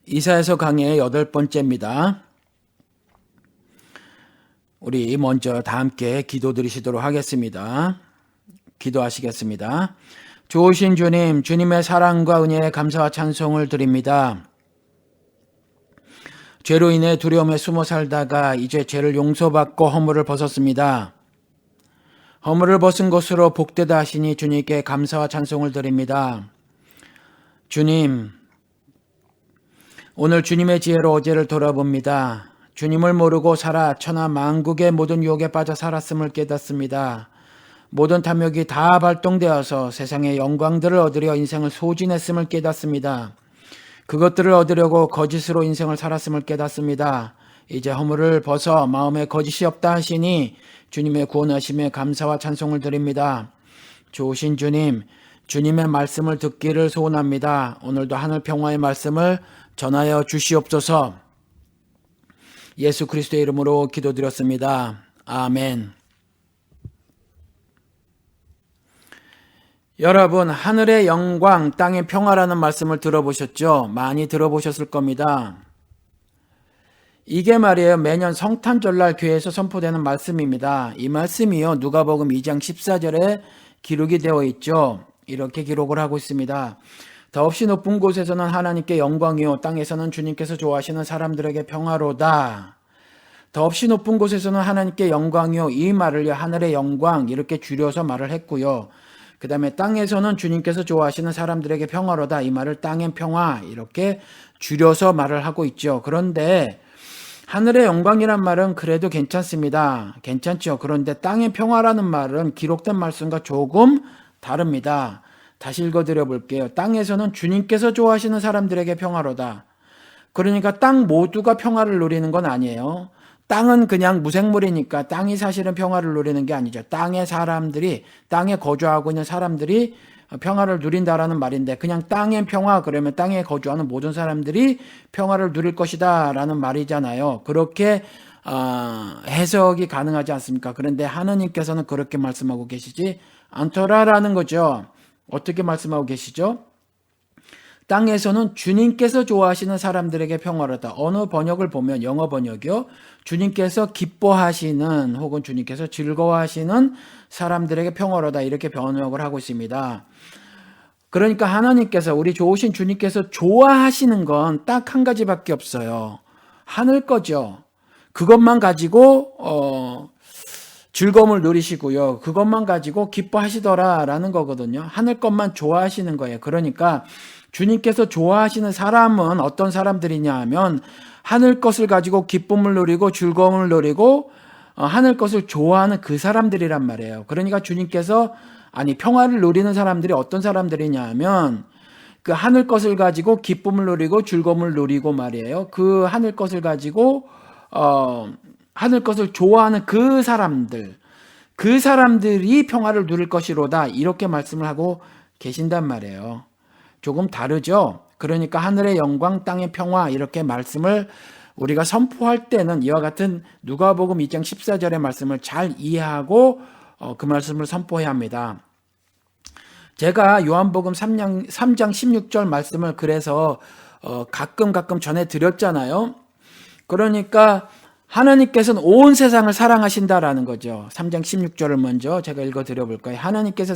이사야서 강의 8번째입니다. 우리 먼저 다 함께 기도 드리시도록 하겠습니다. 기도하시겠습니다. 좋으신 주님, 주님의 사랑과 은혜에 감사와 찬송을 드립니다. 죄로 인해 두려움에 숨어 살다가 이제 죄를 용서받고 허물을 벗었습니다. 허물을 벗은 것으로 복되다 하시니 주님께 감사와 찬송을 드립니다. 주님, 오늘 주님의 지혜로 어제를 돌아봅니다. 주님을 모르고 살아 천하 만국의 모든 유혹에 빠져 살았음을 깨닫습니다. 모든 탐욕이 다 발동되어서 세상의 영광들을 얻으려 인생을 소진했음을 깨닫습니다. 그것들을 얻으려고 거짓으로 인생을 살았음을 깨닫습니다. 이제 허물을 벗어 마음에 거짓이 없다 하시니 주님의 구원하심에 감사와 찬송을 드립니다. 좋으신 주님, 주님의 말씀을 듣기를 소원합니다. 오늘도 하늘 평화의 말씀을 전하여 주시옵소서. 예수 그리스도의 이름으로 기도드렸습니다. 아멘. 여러분, 하늘의 영광, 땅의 평화라는 말씀을 들어보셨죠? 많이 들어보셨을 겁니다. 이게 말이에요. 매년 성탄절날 교회에서 선포되는 말씀입니다. 이 말씀이요, 누가복음 2장 14절에 기록이 되어 있죠. 이렇게 기록을 하고 있습니다. 더없이 높은 곳에서는 하나님께 영광이요, 땅에서는 주님께서 좋아하시는 사람들에게 평화로다. 더없이 높은 곳에서는 하나님께 영광이요, 이 말을요, 하늘의 영광 이렇게 줄여서 말을 했고요. 그 다음에 땅에서는 주님께서 좋아하시는 사람들에게 평화로다, 이 말을 땅의 평화 이렇게 줄여서 말을 하고 있죠. 그런데 하늘의 영광이란 말은 그래도 괜찮습니다. 괜찮죠. 그런데 땅의 평화라는 말은 기록된 말씀과 조금 다릅니다. 다시 읽어드려 볼게요. 땅에서는 주님께서 좋아하시는 사람들에게 평화로다. 그러니까 땅 모두가 평화를 누리는 건 아니에요. 땅은 그냥 무생물이니까 땅이 사실은 평화를 누리는 게 아니죠. 땅의 사람들이, 땅에 거주하고 있는 사람들이 평화를 누린다라는 말인데, 그냥 땅의 평화 그러면 땅에 거주하는 모든 사람들이 평화를 누릴 것이다 라는 말이잖아요. 그렇게 해석이 가능하지 않습니까? 그런데 하느님께서는 그렇게 말씀하고 계시지 않더라라는 거죠. 어떻게 말씀하고 계시죠? 땅에서는 주님께서 좋아하시는 사람들에게 평화로다. 어느 번역을 보면, 영어 번역이요, 주님께서 기뻐하시는 혹은 주님께서 즐거워하시는 사람들에게 평화로다, 이렇게 번역을 하고 있습니다. 그러니까 하나님께서, 우리 좋으신 주님께서 좋아하시는 건 딱 한 가지밖에 없어요. 하늘 거죠. 그것만 가지고 즐거움을 누리시고요, 그것만 가지고 기뻐하시더라라는 거거든요. 하늘 것만 좋아하시는 거예요. 그러니까 주님께서 좋아하시는 사람은 어떤 사람들이냐 하면, 하늘 것을 가지고 기쁨을 누리고 즐거움을 누리고 하늘 것을 좋아하는 그 사람들이란 말이에요. 그러니까 주님께서, 평화를 누리는 사람들이 어떤 사람들이냐 하면, 그 하늘 것을 가지고 기쁨을 누리고 즐거움을 누리고 말이에요. 그 하늘 것을 가지고 하늘 것을 좋아하는 그 사람들이 평화를 누릴 것이로다, 이렇게 말씀을 하고 계신단 말이에요. 조금 다르죠? 그러니까 하늘의 영광, 땅의 평화 이렇게 말씀을 우리가 선포할 때는 이와 같은 누가복음 2장 14절의 말씀을 잘 이해하고 그 말씀을 선포해야 합니다. 제가 요한복음 3장 16절 말씀을 그래서 가끔 전해드렸잖아요. 그러니까 하나님께서는 온 세상을 사랑하신다라는 거죠. 3장 16절을 먼저 제가 읽어드려 볼까요? 하나님께서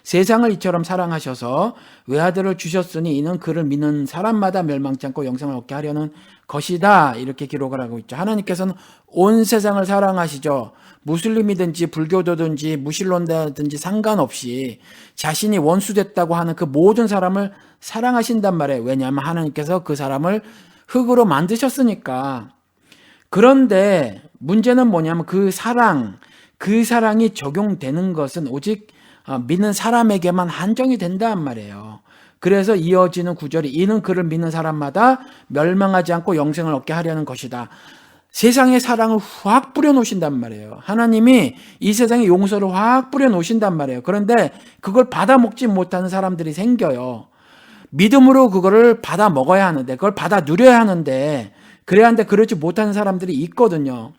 세상을 이처럼 사랑하셔서 외아들을 주셨으니 이는 그를 믿는 사람마다 멸망치 않고 영생을 얻게 하려는 것이다, 이렇게 기록을 하고 있죠. 하나님께서는 온 세상을 사랑하시죠. 무슬림이든지 불교도든지 무신론자든지 상관없이 자신이 원수됐다고 하는 그 모든 사람을 사랑하신단 말이에요. 왜냐하면 하나님께서 그 사람을 흙으로 만드셨으니까. 그런데 문제는 뭐냐면 그 사랑이 적용되는 것은 오직 믿는 사람에게만 한정이 된단 말이에요. 그래서 이어지는 구절이, 이는 그를 믿는 사람마다 멸망하지 않고 영생을 얻게 하려는 것이다. 세상의 사랑을 확 뿌려놓으신단 말이에요. 하나님이 이 세상에 용서를 확 뿌려놓으신단 말이에요. 그런데 그걸 받아 먹지 못하는 사람들이 생겨요. 믿음으로 그거를 받아 먹어야 하는데, 그걸 받아 누려야 하는데, 그래야 하는데 그렇지 못하는 사람들이 있거든요.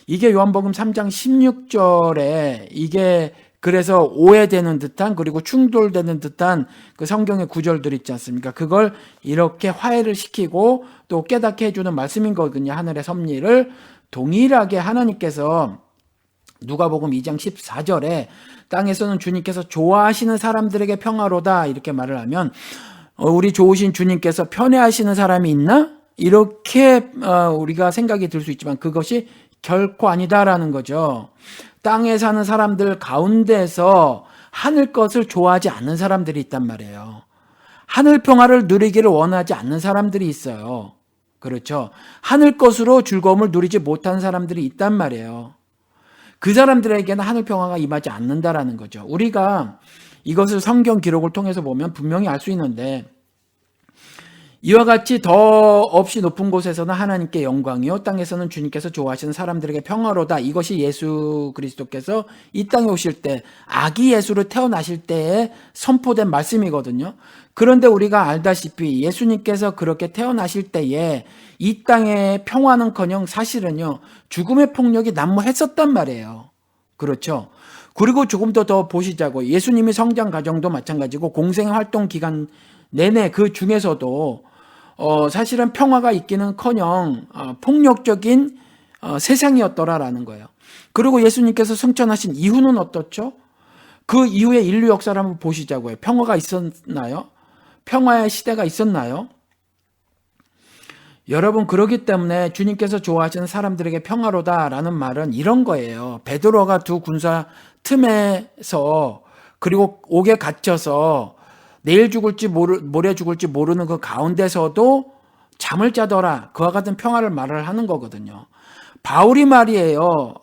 이게 요한복음 3장 16절에 이게 그래서 오해되는 듯한 그리고 충돌되는 듯한 그 성경의 구절들 있지 않습니까? 그걸 이렇게 화해를 시키고 또 깨닫게 해주는 말씀인 거거든요. 하늘의 섭리를 동일하게 하나님께서 누가복음 2장 14절에 땅에서는 주님께서 좋아하시는 사람들에게 평화로다 이렇게 말을 하면 우리 좋으신 주님께서 편애하시는 사람이 있나? 이렇게 우리가 생각이 들 수 있지만 그것이 결코 아니다라는 거죠. 땅에 사는 사람들 가운데서 하늘 것을 좋아하지 않는 사람들이 있단 말이에요. 하늘 평화를 누리기를 원하지 않는 사람들이 있어요. 그렇죠. 하늘 것으로 즐거움을 누리지 못하는 사람들이 있단 말이에요. 그 사람들에게는 하늘 평화가 임하지 않는다라는 거죠. 우리가 이것을 성경 기록을 통해서 보면 분명히 알 수 있는데 이와 같이 더 없이 높은 곳에서는 하나님께 영광이요 땅에서는 주님께서 좋아하시는 사람들에게 평화로다. 이것이 예수 그리스도께서 이 땅에 오실 때 아기 예수로 태어나실 때에 선포된 말씀이거든요. 그런데 우리가 알다시피 예수님께서 그렇게 태어나실 때에 이 땅의 평화는커녕 사실은요 죽음의 폭력이 난무했었단 말이에요. 그렇죠. 그리고 조금 더 보시자고 예수님이 성장 과정도 마찬가지고 공생 활동 기간 내내 그 중에서도 사실은 평화가 있기는커녕 폭력적인 세상이었더라라는 거예요. 그리고 예수님께서 승천하신 이후는 어떻죠? 그 이후에 인류 역사를 한번 보시자고요. 평화가 있었나요? 평화의 시대가 있었나요? 여러분 그렇기 때문에 주님께서 좋아하시는 사람들에게 평화로다라는 말은 이런 거예요. 베드로가 두 군사 틈에서 그리고 옥에 갇혀서 내일 죽을지 모레 죽을지 모르는 그 가운데서도 잠을 자더라. 그와 같은 평화를 말을 하는 거거든요. 바울이 말이에요.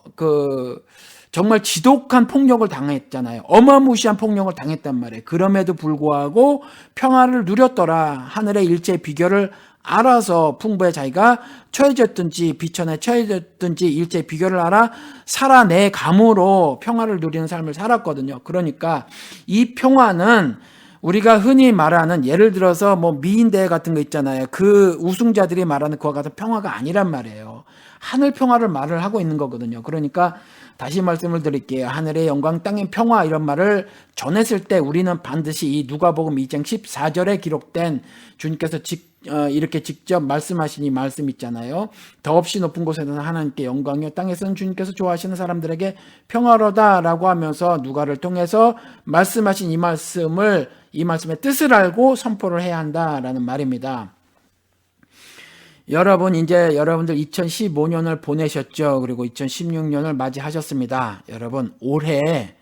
정말 지독한 폭력을 당했잖아요. 어마무시한 폭력을 당했단 말이에요. 그럼에도 불구하고 평화를 누렸더라. 하늘의 일체의 비결을 알아서 풍부에 자기가 처해졌든지 비천에 처해졌든지 일체의 비결을 알아 살아내 감으로 평화를 누리는 삶을 살았거든요. 그러니까 이 평화는 우리가 흔히 말하는 예를 들어서 미인대회 같은 거 있잖아요. 그 우승자들이 말하는 그와 같은 평화가 아니란 말이에요. 하늘 평화를 말을 하고 있는 거거든요. 그러니까 다시 말씀을 드릴게요. 하늘의 영광 땅의 평화 이런 말을 전했을 때 우리는 반드시 이 누가복음 2장 14절에 기록된 주님께서 이렇게 직접 말씀하신 이 말씀 있잖아요. 더없이 높은 곳에서는 하나님께 영광이요 땅에서는 주님께서 좋아하시는 사람들에게 평화로다라고 하면서 누가를 통해서 말씀하신 이 말씀의 뜻을 알고 선포를 해야 한다라는 말입니다. 여러분 이제 여러분들 2015년을 보내셨죠. 그리고 2016년을 맞이하셨습니다. 여러분 올해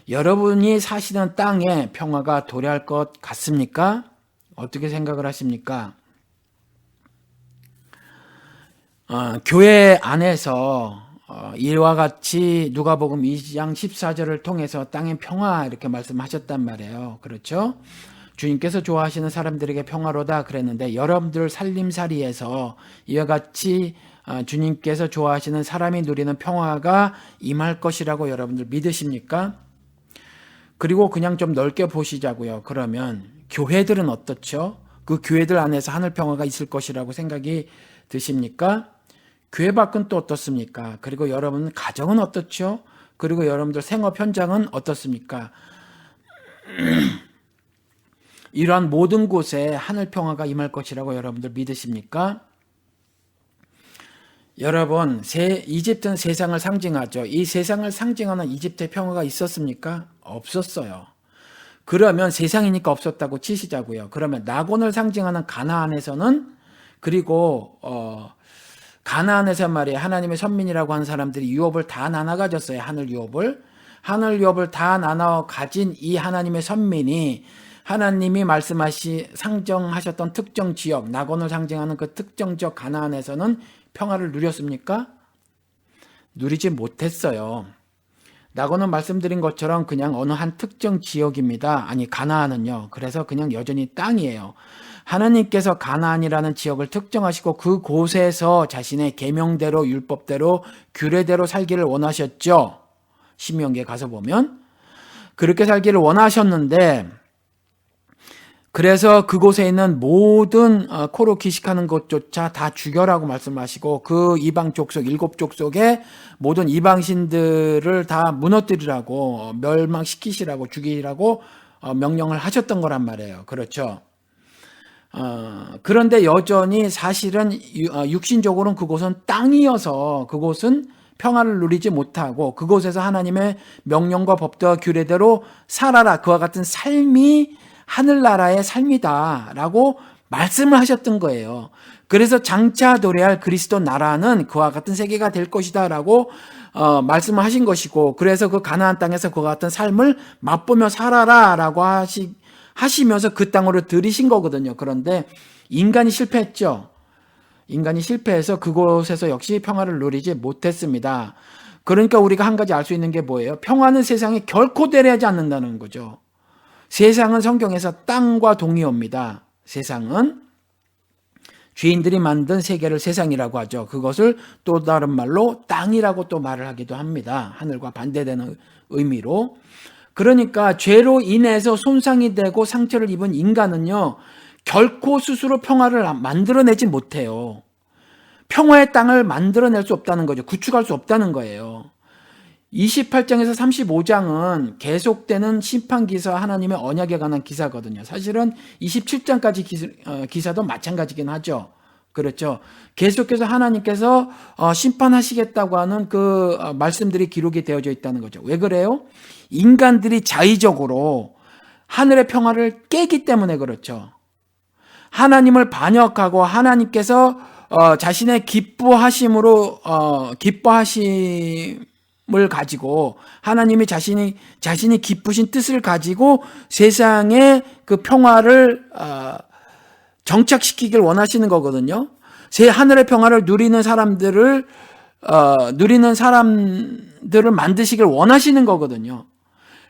여러분이 사시는 땅에 평화가 도래할 것 같습니까? 어떻게 생각을 하십니까? 교회 안에서 이와 같이 누가복음 2장 14절을 통해서 땅의 평화 이렇게 말씀하셨단 말이에요. 그렇죠? 주님께서 좋아하시는 사람들에게 평화로다 그랬는데 여러분들 살림살이에서 이와 같이 주님께서 좋아하시는 사람이 누리는 평화가 임할 것이라고 여러분들 믿으십니까? 그리고 그냥 좀 넓게 보시자고요. 그러면 교회들은 어떻죠? 그 교회들 안에서 하늘 평화가 있을 것이라고 생각이 드십니까? 교회 밖은 또 어떻습니까? 그리고 여러분 가정은 어떻죠? 그리고 여러분들 생업 현장은 어떻습니까? 이러한 모든 곳에 하늘 평화가 임할 것이라고 여러분들 믿으십니까? 여러분, 이집트는 세상을 상징하죠. 이 세상을 상징하는 이집트의 평화가 있었습니까? 없었어요. 그러면 세상이니까 없었다고 치시자고요. 그러면 낙원을 상징하는 가나안에서는 그리고 가나안에서 말이에요. 하나님의 선민이라고 하는 사람들이 유업을 다 나눠 가졌어요. 하늘 유업을 다 나눠 가진 이 하나님의 선민이 하나님이 상정하셨던 특정 지역, 낙원을 상징하는 그 특정 지역 가나안에서는 평화를 누렸습니까? 누리지 못했어요. 낙원은 말씀드린 것처럼 그냥 어느 한 특정 지역입니다. 아니 가나안은요. 그래서 그냥 여전히 땅이에요. 하나님께서 가나안이라는 지역을 특정하시고 그곳에서 자신의 계명대로 율법대로 규례대로 살기를 원하셨죠. 신명기에 가서 보면 그렇게 살기를 원하셨는데 그래서 그곳에 있는 모든 코로 기식하는 것조차 다 죽여라고 말씀하시고 그 이방 족속 7족속의 모든 이방신들을 다 무너뜨리라고 멸망시키시라고 죽이라고 명령을 하셨던 거란 말이에요. 그렇죠. 그런데 여전히 사실은 육신적으로는 그곳은 땅이어서 그곳은 평화를 누리지 못하고 그곳에서 하나님의 명령과 법도와 규례대로 살아라. 그와 같은 삶이 하늘나라의 삶이다라고 말씀을 하셨던 거예요. 그래서 장차 도래할 그리스도 나라는 그와 같은 세계가 될 것이다라고 말씀을 하신 것이고, 그래서 그 가나안 땅에서 그와 같은 삶을 맛보며 살아라라고 하시면서 그 땅으로 들이신 거거든요. 그런데 인간이 실패했죠. 인간이 실패해서 그곳에서 역시 평화를 누리지 못했습니다. 그러니까 우리가 한 가지 알 수 있는 게 뭐예요? 평화는 세상에 결코 되려하지 않는다는 거죠. 세상은 성경에서 땅과 동의어입니다. 세상은 죄인들이 만든 세계를 세상이라고 하죠. 그것을 또 다른 말로 땅이라고 또 말을 하기도 합니다. 하늘과 반대되는 의미로. 그러니까 죄로 인해서 손상이 되고 상처를 입은 인간은요, 결코 스스로 평화를 만들어내지 못해요. 평화의 땅을 만들어낼 수 없다는 거죠. 구축할 수 없다는 거예요. 28장에서 35장은 계속되는 심판기사, 하나님의 언약에 관한 기사거든요. 사실은 27장까지 기사도 마찬가지긴 하죠. 그렇죠. 계속해서 하나님께서 심판하시겠다고 하는 그 말씀들이 기록이 되어져 있다는 거죠. 왜 그래요? 인간들이 자의적으로 하늘의 평화를 깨기 때문에 그렇죠. 하나님을 반역하고 하나님께서 자신의 기뻐하심을 가지고 하나님이 자신이 기쁘신 뜻을 가지고 세상에 그 평화를 정착시키길 원하시는 거거든요. 제 하늘의 평화를 누리는 사람들을 만드시길 원하시는 거거든요.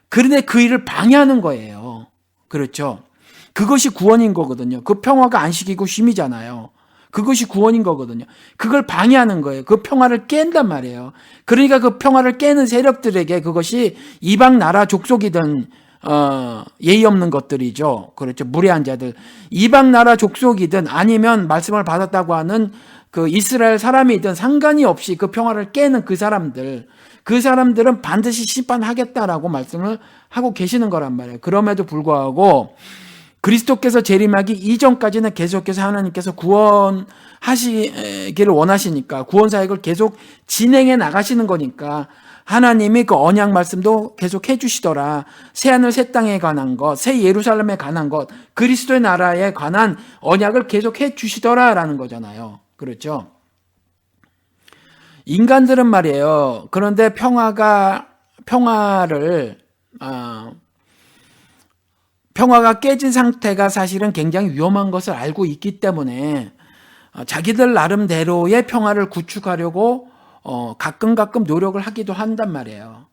그런데 그 일을 방해하는 거예요. 그렇죠. 그것이 구원인 거거든요. 그 평화가 안식이고 쉼이잖아요. 그것이 구원인 거거든요. 그걸 방해하는 거예요. 그 평화를 깬단 말이에요. 그러니까 그 평화를 깨는 세력들에게 그것이 이방 나라 족속이든 예의 없는 것들이죠. 그렇죠. 무례한 자들. 이방 나라 족속이든 아니면 말씀을 받았다고 하는 그 이스라엘 사람이든 상관이 없이 그 평화를 깨는 그 사람들은 반드시 심판하겠다라고 말씀을 하고 계시는 거란 말이에요. 그럼에도 불구하고 그리스도께서 재림하기 이전까지는 계속해서 하나님께서 구원하시기를 원하시니까 구원 사역을 계속 진행해 나가시는 거니까 하나님이 그 언약 말씀도 계속 해주시더라. 새하늘 새 땅에 관한 것, 새 예루살렘에 관한 것, 그리스도의 나라에 관한 언약을 계속 해주시더라라는 거잖아요. 그렇죠? 인간들은 말이에요. 그런데 평화가 깨진 상태가 사실은 굉장히 위험한 것을 알고 있기 때문에 자기들 나름대로의 평화를 구축하려고 가끔 노력을 하기도 한단 말이에요.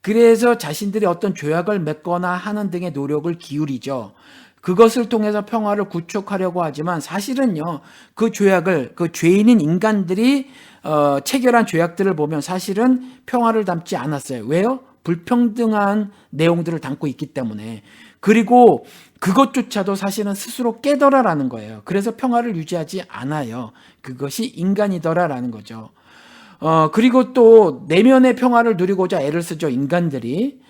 그래서 자신들이 어떤 조약을 맺거나 하는 등의 노력을 기울이죠. 그것을 통해서 평화를 구축하려고 하지만 사실은요, 그 조약을, 그 죄인인 인간들이 체결한 조약들을 보면 사실은 평화를 담지 않았어요. 왜요? 불평등한 내용들을 담고 있기 때문에. 그리고 그것조차도 사실은 스스로 깨더라라는 거예요. 그래서 평화를 유지하지 않아요. 그것이 인간이더라라는 거죠. 그리고 또 내면의 평화를 누리고자 애를 쓰죠. 인간들이.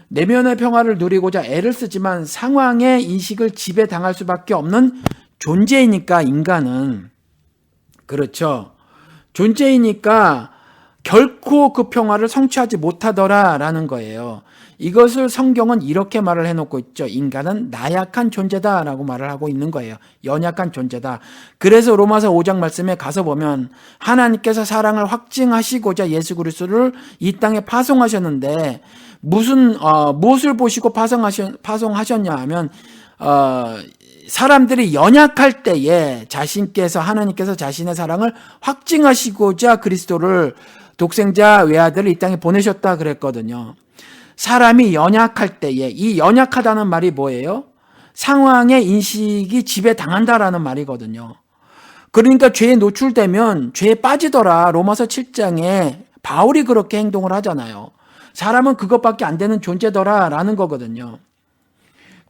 내면의 평화를 누리고자 애를 쓰지만 상황의 인식을 지배당할 수밖에 없는 존재이니까 인간은. 그렇죠. 존재이니까 결코 그 평화를 성취하지 못하더라라는 거예요. 이것을 성경은 이렇게 말을 해놓고 있죠. 인간은 나약한 존재다라고 말을 하고 있는 거예요. 연약한 존재다. 그래서 로마서 5장 말씀에 가서 보면 하나님께서 사랑을 확증하시고자 예수 그리스도를 이 땅에 파송하셨는데 무엇을 보시고 파송하셨냐 하면 사람들이 연약할 때에 하나님께서 자신의 사랑을 확증하시고자 그리스도를 독생자 외아들을 이 땅에 보내셨다 그랬거든요. 사람이 연약할 때에, 이 연약하다는 말이 뭐예요? 상황의 인식이 지배당한다라는 말이거든요. 그러니까 죄에 노출되면 죄에 빠지더라. 로마서 7장에 바울이 그렇게 행동을 하잖아요. 사람은 그것밖에 안 되는 존재더라라는 거거든요.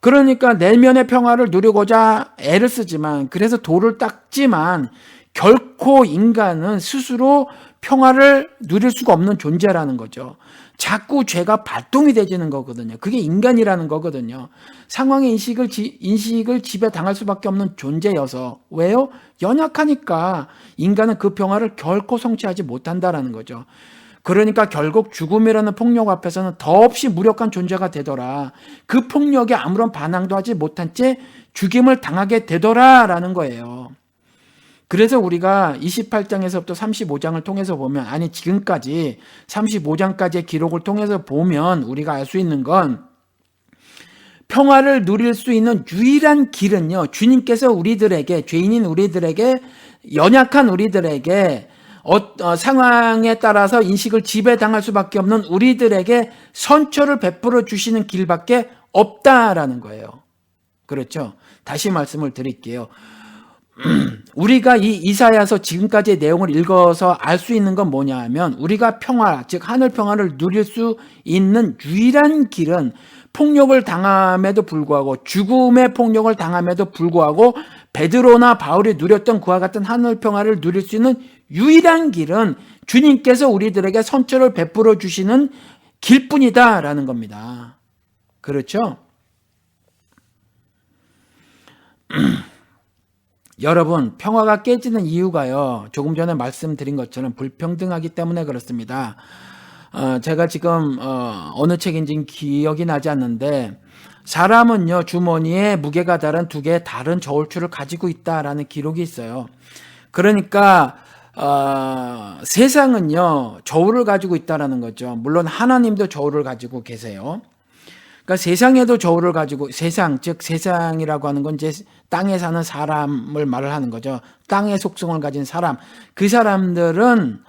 그러니까 내면의 평화를 누리고자 애를 쓰지만, 그래서 돌을 닦지만 결코 인간은 스스로 평화를 누릴 수가 없는 존재라는 거죠. 자꾸 죄가 발동이 되지는 거거든요. 그게 인간이라는 거거든요. 상황의 인식을 지배당할 수밖에 없는 존재여서. 왜요? 연약하니까 인간은 그 평화를 결코 성취하지 못한다라는 거죠. 그러니까 결국 죽음이라는 폭력 앞에서는 더없이 무력한 존재가 되더라. 그 폭력에 아무런 반항도 하지 못한 채 죽임을 당하게 되더라라는 거예요. 그래서 우리가 28장에서부터 35장을 통해서 보면, 아니 지금까지 35장까지의 기록을 통해서 보면 우리가 알 수 있는 건, 평화를 누릴 수 있는 유일한 길은요, 주님께서 우리들에게, 죄인인 우리들에게, 연약한 우리들에게, 상황에 따라서 인식을 지배당할 수밖에 없는 우리들에게 선처를 베풀어 주시는 길밖에 없다라는 거예요. 그렇죠? 다시 말씀을 드릴게요. 우리가 이 이사야서 지금까지의 내용을 읽어서 알 수 있는 건 뭐냐 하면, 우리가 평화, 즉 하늘 평화를 누릴 수 있는 유일한 길은 폭력을 당함에도 불구하고, 죽음의 폭력을 당함에도 불구하고 베드로나 바울이 누렸던 그와 같은 하늘 평화를 누릴 수 있는 유일한 길은 주님께서 우리들에게 선처를 베풀어 주시는 길뿐이다라는 겁니다. 그렇죠? 여러분, 평화가 깨지는 이유가요, 조금 전에 말씀드린 것처럼 불평등하기 때문에 그렇습니다. 제가 지금 어느 책인지 기억이 나지 않는데, 사람은요 주머니에 무게가 다른 두 개의 다른 저울추를 가지고 있다라는 기록이 있어요. 그러니까 세상은요 저울을 가지고 있다라는 거죠. 물론 하나님도 저울을 가지고 계세요. 그러니까 세상에도 저울을 가지고, 세상, 즉 세상이라고 하는 건 이제 땅에 사는 사람을 말을 하는 거죠. 땅의 속성을 가진 사람, 그 사람들은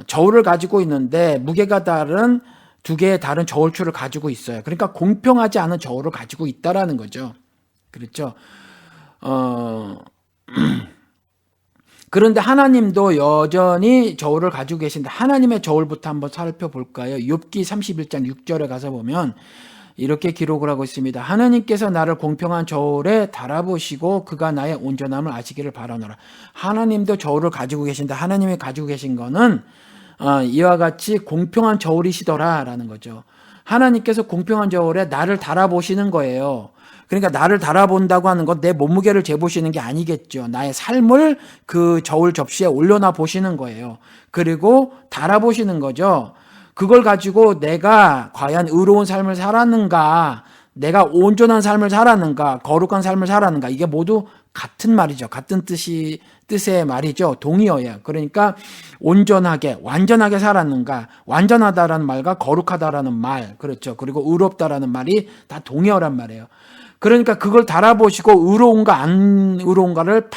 저울을 가지고 있는데 무게가 다른 두 개의 다른 저울추를 가지고 있어요. 그러니까 공평하지 않은 저울을 가지고 있다라는 거죠. 그렇죠? 그런데 하나님도 여전히 저울을 가지고 계신데, 하나님의 저울부터 한번 살펴볼까요? 욥기 31장 6절에 가서 보면 이렇게 기록을 하고 있습니다. 하나님께서 나를 공평한 저울에 달아보시고 그가 나의 온전함을 아시기를 바라노라. 하나님도 저울을 가지고 계신데, 하나님이 가지고 계신 거는 이와 같이 공평한 저울이시더라라는 거죠. 하나님께서 공평한 저울에 나를 달아보시는 거예요. 그러니까 나를 달아본다고 하는 건 내 몸무게를 재보시는 게 아니겠죠. 나의 삶을 그 저울 접시에 올려놔 보시는 거예요. 그리고 달아보시는 거죠. 그걸 가지고 내가 과연 의로운 삶을 살았는가, 내가 온전한 삶을 살았는가, 거룩한 삶을 살았는가, 이게 모두 같은 말이죠. 같은 뜻의 말이죠. 동의어예요. 그러니까 온전하게, 완전하게 살았는가, 완전하다라는 말과 거룩하다라는 말, 그렇죠. 그리고 의롭다라는 말이 다 동의어란 말이에요. 그러니까 그걸 달아보시고 의로운가 안 의로운가를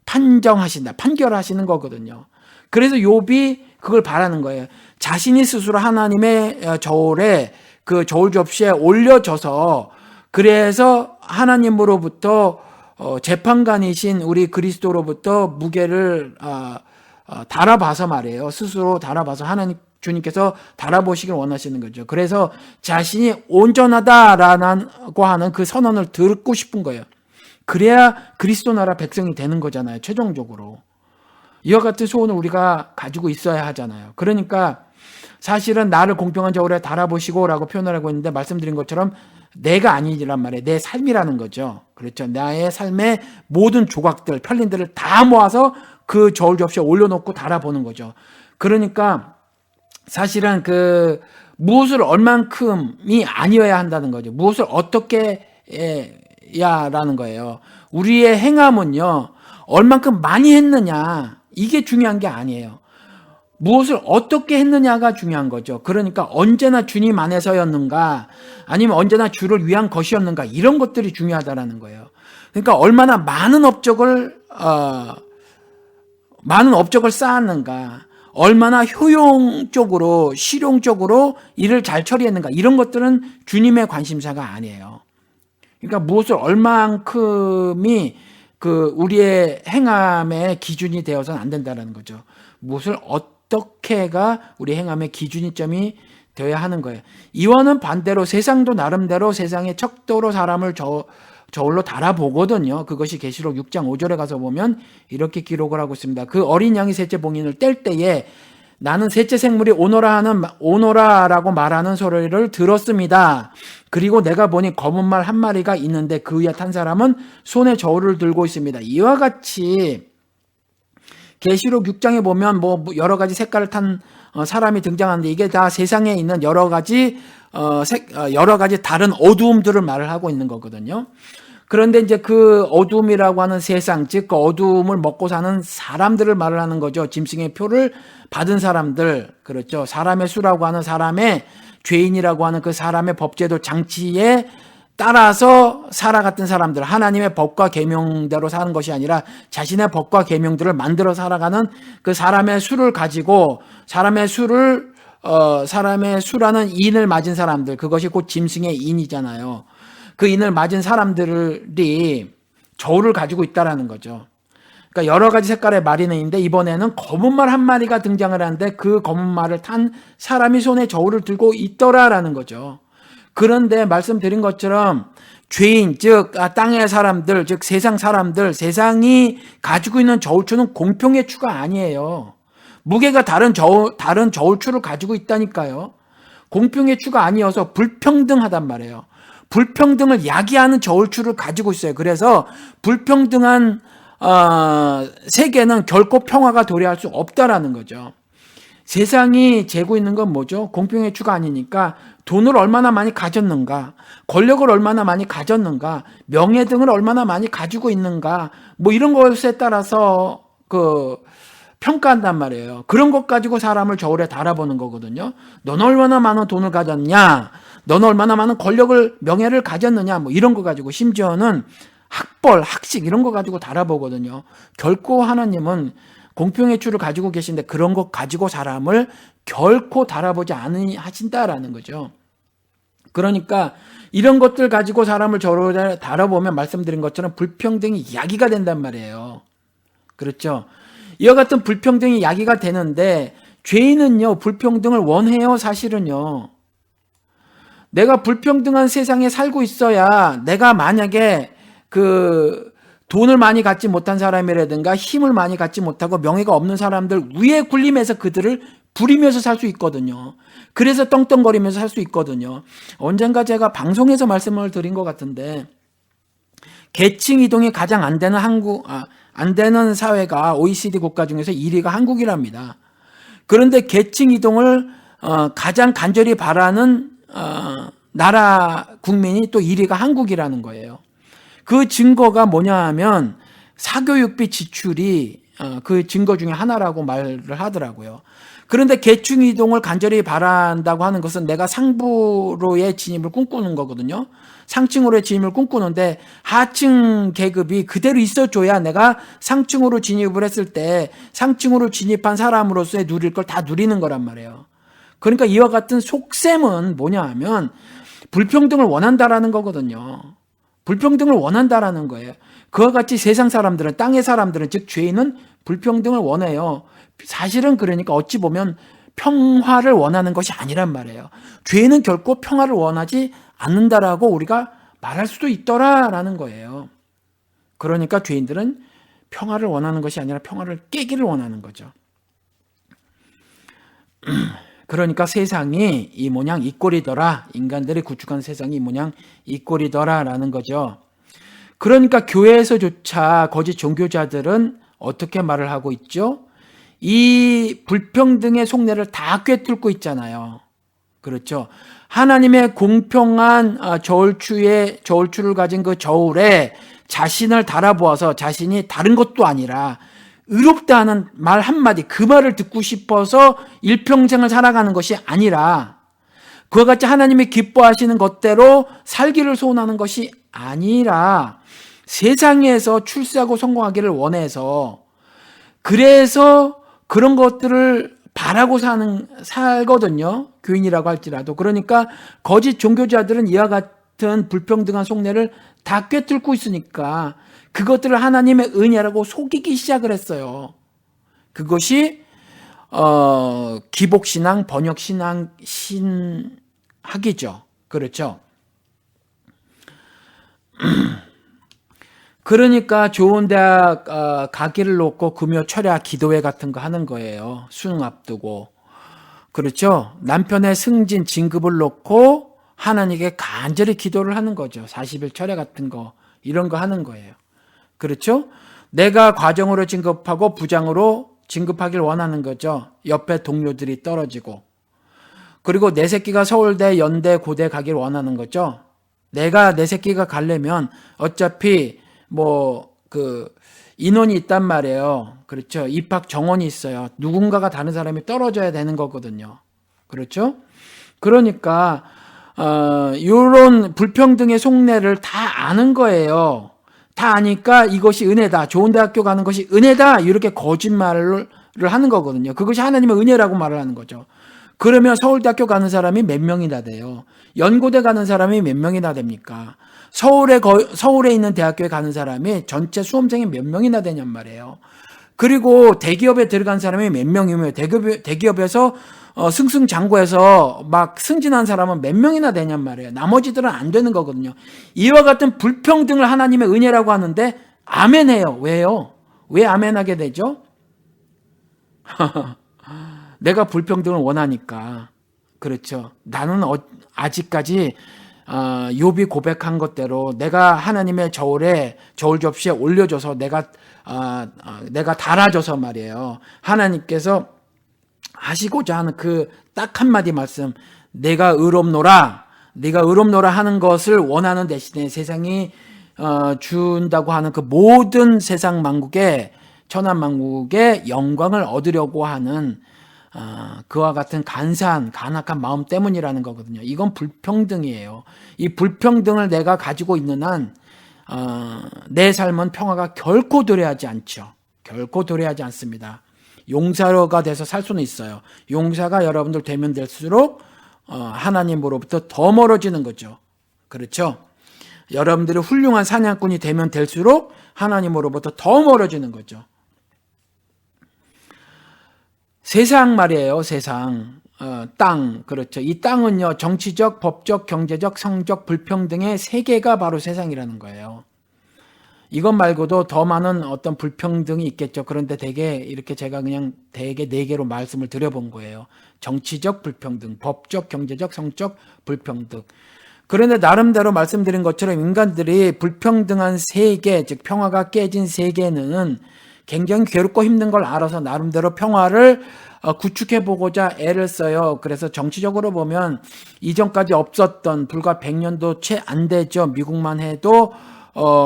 판정하신다, 판결하시는 거거든요. 그래서 욥이 그걸 바라는 거예요. 자신이 스스로 하나님의 저울에, 그 저울 접시에 올려져서, 그래서 하나님으로부터 재판관이신 우리 그리스도로부터 무게를 달아봐서 말이에요. 스스로 달아봐서 주님께서 달아보시길 원하시는 거죠. 그래서 자신이 온전하다라고 하는 그 선언을 듣고 싶은 거예요. 그래야 그리스도 나라 백성이 되는 거잖아요. 최종적으로. 이와 같은 소원을 우리가 가지고 있어야 하잖아요. 그러니까 사실은 나를 공평한 저울에 달아보시고 라고 표현을 하고 있는데, 말씀드린 것처럼 내가 아니란 말이에요. 내 삶이라는 거죠. 그렇죠. 나의 삶의 모든 조각들, 편린들을 다 모아서 그 저울 접시에 올려놓고 달아보는 거죠. 그러니까 사실은 무엇을 얼만큼이 아니어야 한다는 거죠. 무엇을 어떻게 해야라는 거예요. 우리의 행함은요, 얼만큼 많이 했느냐, 이게 중요한 게 아니에요. 무엇을 어떻게 했느냐가 중요한 거죠. 그러니까 언제나 주님 안에서였는가, 아니면 언제나 주를 위한 것이었는가, 이런 것들이 중요하다라는 거예요. 그러니까 얼마나 많은 업적을 쌓았는가, 얼마나 효용적으로, 실용적으로 일을 잘 처리했는가, 이런 것들은 주님의 관심사가 아니에요. 그러니까 무엇을 얼만큼이 우리의 행함의 기준이 되어서는 안 된다는 거죠. 무엇을 어떻게가 우리 행함의 기준점이 되어야 하는 거예요. 이와는 반대로 세상도 나름대로 세상의 척도로 사람을 저울로 달아보거든요. 그것이 계시록 6장 5절에 가서 보면 이렇게 기록을 하고 있습니다. 그 어린 양이 셋째 봉인을 뗄 때에 나는 셋째 생물이 오너라라고 말하는 소리를 들었습니다. 그리고 내가 보니 검은 말 한 마리가 있는데 그 위에 탄 사람은 손에 저울을 들고 있습니다. 이와 같이 계시록 6장에 보면 뭐 여러 가지 색깔을 탄 사람이 등장하는데 이게 다 세상에 있는 여러 가지 다른 어두움들을 말을 하고 있는 거거든요. 그런데 이제 그 어둠이라고 하는 세상, 즉 그 어둠을 먹고 사는 사람들을 말을 하는 거죠. 짐승의 표를 받은 사람들, 그렇죠. 사람의 수라고 하는 사람의 죄인이라고 하는 그 사람의 법제도 장치에 따라서 살아갔던 사람들, 하나님의 법과 계명대로 사는 것이 아니라 자신의 법과 계명들을 만들어 살아가는 그 사람의 수를 가지고 사람의 수라는 인을 맞은 사람들, 그것이 곧 짐승의 인이잖아요. 그 인을 맞은 사람들이 저울을 가지고 있다라는 거죠. 그러니까 여러 가지 색깔의 말이 있는데 이번에는 검은 말 한 마리가 등장을 하는데 그 검은 말을 탄 사람이 손에 저울을 들고 있더라라는 거죠. 그런데 말씀드린 것처럼 죄인, 즉 땅의 사람들, 즉 세상 사람들, 세상이 가지고 있는 저울추는 공평의 추가 아니에요. 무게가 다른 저울추를 가지고 있다니까요. 공평의 추가 아니어서 불평등하단 말이에요. 불평등을 야기하는 저울추를 가지고 있어요. 그래서 불평등한 세계는 결코 평화가 도래할 수 없다라는 거죠. 세상이 재고 있는 건 뭐죠? 공평의 추가 아니니까 돈을 얼마나 많이 가졌는가, 권력을 얼마나 많이 가졌는가, 명예 등을 얼마나 많이 가지고 있는가, 뭐 이런 것에 따라서 평가한단 말이에요. 그런 것 가지고 사람을 저울에 달아보는 거거든요. 넌 얼마나 많은 돈을 가졌냐, 넌 얼마나 많은 권력을, 명예를 가졌느냐, 뭐 이런 거 가지고, 심지어는 학벌, 학식 이런 거 가지고 달아보거든요. 결코 하나님은 공평의 추를 가지고 계신데 그런 것 가지고 사람을 결코 달아보지 않으신다라는 거죠. 그러니까 이런 것들 가지고 사람을 저울에 달아보면 말씀드린 것처럼 불평등이 야기가 된단 말이에요. 그렇죠? 이와 같은 불평등이 야기가 되는데 죄인은요, 불평등을 원해요, 사실은요. 내가 불평등한 세상에 살고 있어야 내가 만약에 돈을 많이 갖지 못한 사람이라든가 힘을 많이 갖지 못하고 명예가 없는 사람들 위에 군림해서 그들을 부리면서 살 수 있거든요. 그래서 떵떵거리면서 살 수 있거든요. 언젠가 제가 방송에서 말씀을 드린 것 같은데 계층 이동이 가장 안 되는 사회가 OECD 국가 중에서 1위가 한국이랍니다. 그런데 계층 이동을 가장 간절히 바라는 나라 국민이 또 1위가 한국이라는 거예요. 그 증거가 뭐냐 하면 사교육비 지출이 그 증거 중에 하나라고 말을 하더라고요. 그런데 계층 이동을 간절히 바란다고 하는 것은 내가 상부로의 진입을 꿈꾸는 거거든요. 상층으로의 진입을 꿈꾸는데 하층 계급이 그대로 있어줘야 내가 상층으로 진입을 했을 때 상층으로 진입한 사람으로서의 누릴 걸 다 누리는 거란 말이에요. 그러니까 이와 같은 속셈은 뭐냐 하면 불평등을 원한다라는 거거든요. 불평등을 원한다라는 거예요. 그와 같이 세상 사람들은, 땅의 사람들은, 즉 죄인은 불평등을 원해요. 사실은 그러니까 어찌 보면 평화를 원하는 것이 아니란 말이에요. 죄인은 결코 평화를 원하지 않는다라고 우리가 말할 수도 있더라라는 거예요. 그러니까 죄인들은 평화를 원하는 것이 아니라 평화를 깨기를 원하는 거죠. 그러니까 세상이 이 모양 이 꼴이더라. 인간들이 구축한 세상이 이 모양 이 꼴이더라라는 거죠. 그러니까 교회에서조차 거짓 종교자들은 어떻게 말을 하고 있죠? 이 불평등의 속내를 다 꿰뚫고 있잖아요. 그렇죠. 하나님의 공평한 저울추를 가진 그 저울에 자신을 달아보아서 자신이 다른 것도 아니라 의롭다 하는 말 한마디, 그 말을 듣고 싶어서 일평생을 살아가는 것이 아니라 그와 같이 하나님이 기뻐하시는 것대로 살기를 소원하는 것이 아니라 세상에서 출세하고 성공하기를 원해서, 그래서 그런 것들을 바라고 살거든요. 교인이라고 할지라도. 그러니까 거짓 종교자들은 이와 같은 불평등한 속내를 다 꿰뚫고 있으니까 그것들을 하나님의 은혜라고 속이기 시작을 했어요. 그것이 기복신앙, 번역신앙, 신학이죠. 그렇죠. 그러니까 좋은 대학 가기를 놓고 금요 철야 기도회 같은 거 하는 거예요. 수능 앞두고. 그렇죠. 남편의 승진 진급을 놓고 하나님께 간절히 기도를 하는 거죠. 40일 철야 같은 거 이런 거 하는 거예요. 그렇죠. 내가 과정으로 진급하고 부장으로 진급하길 원하는 거죠. 옆에 동료들이 떨어지고. 그리고 내 새끼가 서울대, 연대, 고대 가길 원하는 거죠. 내 새끼가 가려면 어차피 인원이 있단 말이에요. 그렇죠. 입학 정원이 있어요. 누군가가 다른 사람이 떨어져야 되는 거거든요. 그렇죠. 그러니까 이런 불평등의 속내를 다 아는 거예요. 다 아니까 이것이 은혜다. 좋은 대학교 가는 것이 은혜다. 이렇게 거짓말을 하는 거거든요. 그것이 하나님의 은혜라고 말을 하는 거죠. 그러면 서울대학교 가는 사람이 몇 명이나 돼요? 연고대 가는 사람이 몇 명이나 됩니까? 서울에 있는 대학교에 가는 사람이 전체 수험생이 몇 명이나 되냔 말이에요. 그리고 대기업에 들어간 사람이 몇 명이며 대기업에서 승승장구해서 막 승진한 사람은 몇 명이나 되냔 말이에요. 나머지들은 안 되는 거거든요. 이와 같은 불평등을 하나님의 은혜라고 하는데 아멘해요. 왜요? 왜 아멘하게 되죠? 내가 불평등을 원하니까. 그렇죠. 나는 아직까지 욥이 고백한 것대로 내가 하나님의 저울 접시에 올려줘서 내가 달아줘서 말이에요. 하나님께서 하시고자 하는 그 딱 한마디 말씀, 내가 의롭노라 하는 것을 원하는 대신에 세상이 준다고 하는 그 모든 세상 만국의 천한 만국의 영광을 얻으려고 하는 그와 같은 간사한 간악한 마음 때문이라는 거거든요. 이건 불평등이에요. 이 불평등을 내가 가지고 있는 한 내 삶은 평화가 결코 도래하지 않죠. 결코 도래하지 않습니다. 용사가 돼서 살 수는 있어요. 용사가 여러분들 되면 될수록 하나님으로부터 더 멀어지는 거죠. 그렇죠? 여러분들이 훌륭한 사냥꾼이 되면 될수록 하나님으로부터 더 멀어지는 거죠. 세상 말이에요. 세상. 땅. 그렇죠. 이 땅은요. 정치적, 법적, 경제적, 성적 불평등의 세계가 바로 세상이라는 거예요. 이것 말고도 더 많은 어떤 불평등이 있겠죠. 그런데 이렇게 제가 그냥 대개 4개로 말씀을 드려본 거예요. 정치적 불평등, 법적, 경제적, 성적 불평등. 그런데 나름대로 말씀드린 것처럼 인간들이 불평등한 세계, 즉 평화가 깨진 세계는 굉장히 괴롭고 힘든 걸 알아서 나름대로 평화를 구축해보고자 애를 써요. 그래서 정치적으로 보면 이전까지 없었던 불과 100년도 채 안 되죠. 미국만 해도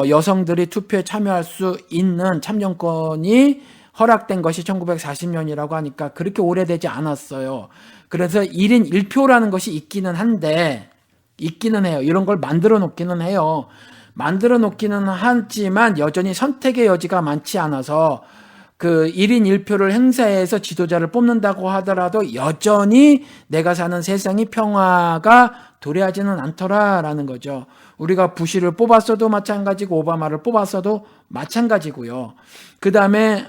여성들이 투표에 참여할 수 있는 참정권이 허락된 것이 1940년이라고 하니까 그렇게 오래되지 않았어요. 그래서 1인 1표라는 것이 있기는 해요. 이런 걸 만들어 놓기는 해요. 만들어 놓기는 하지만 여전히 선택의 여지가 많지 않아서 그 1인 1표를 행사해서 지도자를 뽑는다고 하더라도 여전히 내가 사는 세상이 평화가 도래하지는 않더라라는 거죠. 우리가 부시를 뽑았어도 마찬가지고 오바마를 뽑았어도 마찬가지고요. 그 다음에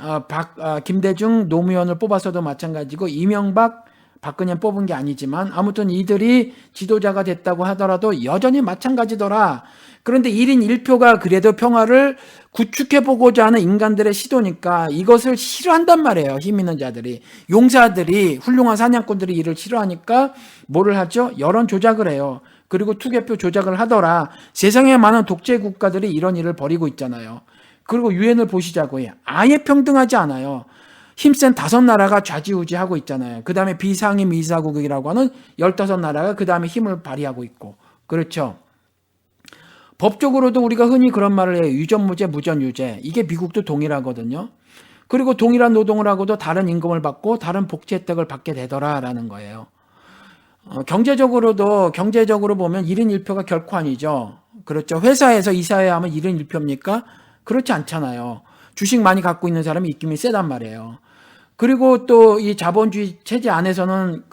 김대중 노무현을 뽑았어도 마찬가지고 이명박 박근혜 뽑은 게 아니지만 아무튼 이들이 지도자가 됐다고 하더라도 여전히 마찬가지더라. 그런데 1인 1표가 그래도 평화를 구축해보고자 하는 인간들의 시도니까 이것을 싫어한단 말이에요. 힘 있는 자들이. 용사들이, 훌륭한 사냥꾼들이 이를 싫어하니까 뭐를 하죠? 여론 조작을 해요. 그리고 투개표 조작을 하더라. 세상에 많은 독재 국가들이 이런 일을 벌이고 있잖아요. 그리고 유엔을 보시자고요. 아예 평등하지 않아요. 힘센 5나라가 좌지우지하고 있잖아요. 그 다음에 비상임 이사국이라고 하는 15나라가 그 다음에 힘을 발휘하고 있고. 그렇죠. 법적으로도 우리가 흔히 그런 말을 해요. 유전무죄, 무전유죄. 이게 미국도 동일하거든요. 그리고 동일한 노동을 하고도 다른 임금을 받고 다른 복지 혜택을 받게 되더라라는 거예요. 경제적으로 보면 1인 1표가 결코 아니죠. 그렇죠. 회사에서 이사회 하면 1인 1표입니까? 그렇지 않잖아요. 주식 많이 갖고 있는 사람이 입김이 세단 말이에요. 그리고 또 이 자본주의 체제 안에서는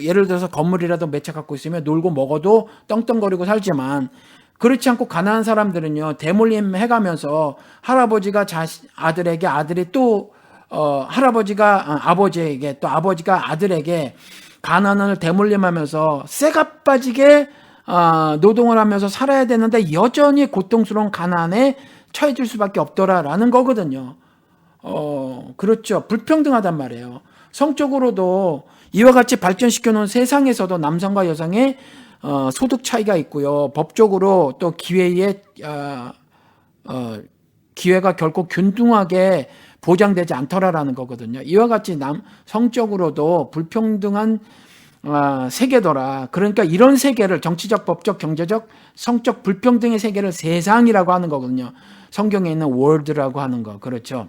예를 들어서 건물이라도 몇 채 갖고 있으면 놀고 먹어도 떵떵거리고 살지만 그렇지 않고 가난한 사람들은요, 대물림 해가면서 할아버지가 아들에게 아들이 또 할아버지가 아버지에게 또 아버지가 아들에게 가난을 대물림하면서 쇠가 빠지게 노동을 하면서 살아야 되는데 여전히 고통스러운 가난에 처해질 수밖에 없더라라는 거거든요. 그렇죠. 불평등하단 말이에요. 성적으로도 이와 같이 발전시켜 놓은 세상에서도 남성과 여성의 소득 차이가 있고요. 법적으로 또 기회가 결코 균등하게 보장되지 않더라라는 거거든요. 이와 같이 성적으로도 불평등한 세계더라. 그러니까 이런 세계를 정치적, 법적, 경제적, 성적 불평등의 세계를 세상이라고 하는 거거든요. 성경에 있는 world라고 하는 거. 그렇죠.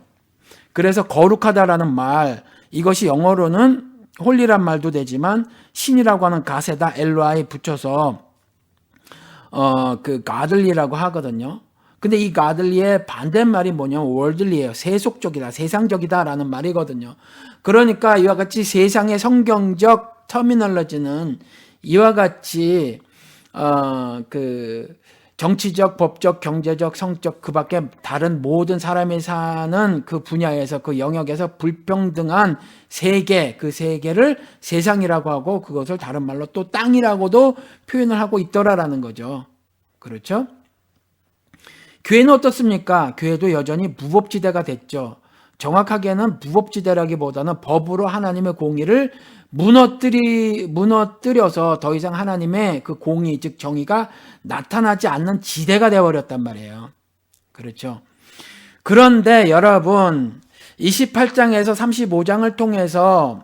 그래서 거룩하다라는 말, 이것이 영어로는 홀리란 말도 되지만 신이라고 하는 가세다 LY 붙여서 그 godly라고 하거든요. 근데 이 godly의 반대말이 뭐냐면 worldly예요. 세속적이다, 세상적이다라는 말이거든요. 그러니까 이와 같이 세상의 성경적 터미널로지는 이와 같이 그 정치적, 법적, 경제적, 성적 그 밖에 다른 모든 사람이 사는 그 분야에서 그 영역에서 불평등한 세계, 그 세계를 세상이라고 하고 그것을 다른 말로 또 땅이라고도 표현을 하고 있더라라는 거죠. 그렇죠? 교회는 어떻습니까? 교회도 여전히 무법지대가 됐죠. 정확하게는 무법지대라기보다는 법으로 하나님의 공의를 무너뜨려서 더 이상 하나님의 그 공의, 즉 정의가 나타나지 않는 지대가 되어버렸단 말이에요. 그렇죠. 그런데 여러분 28장에서 35장을 통해서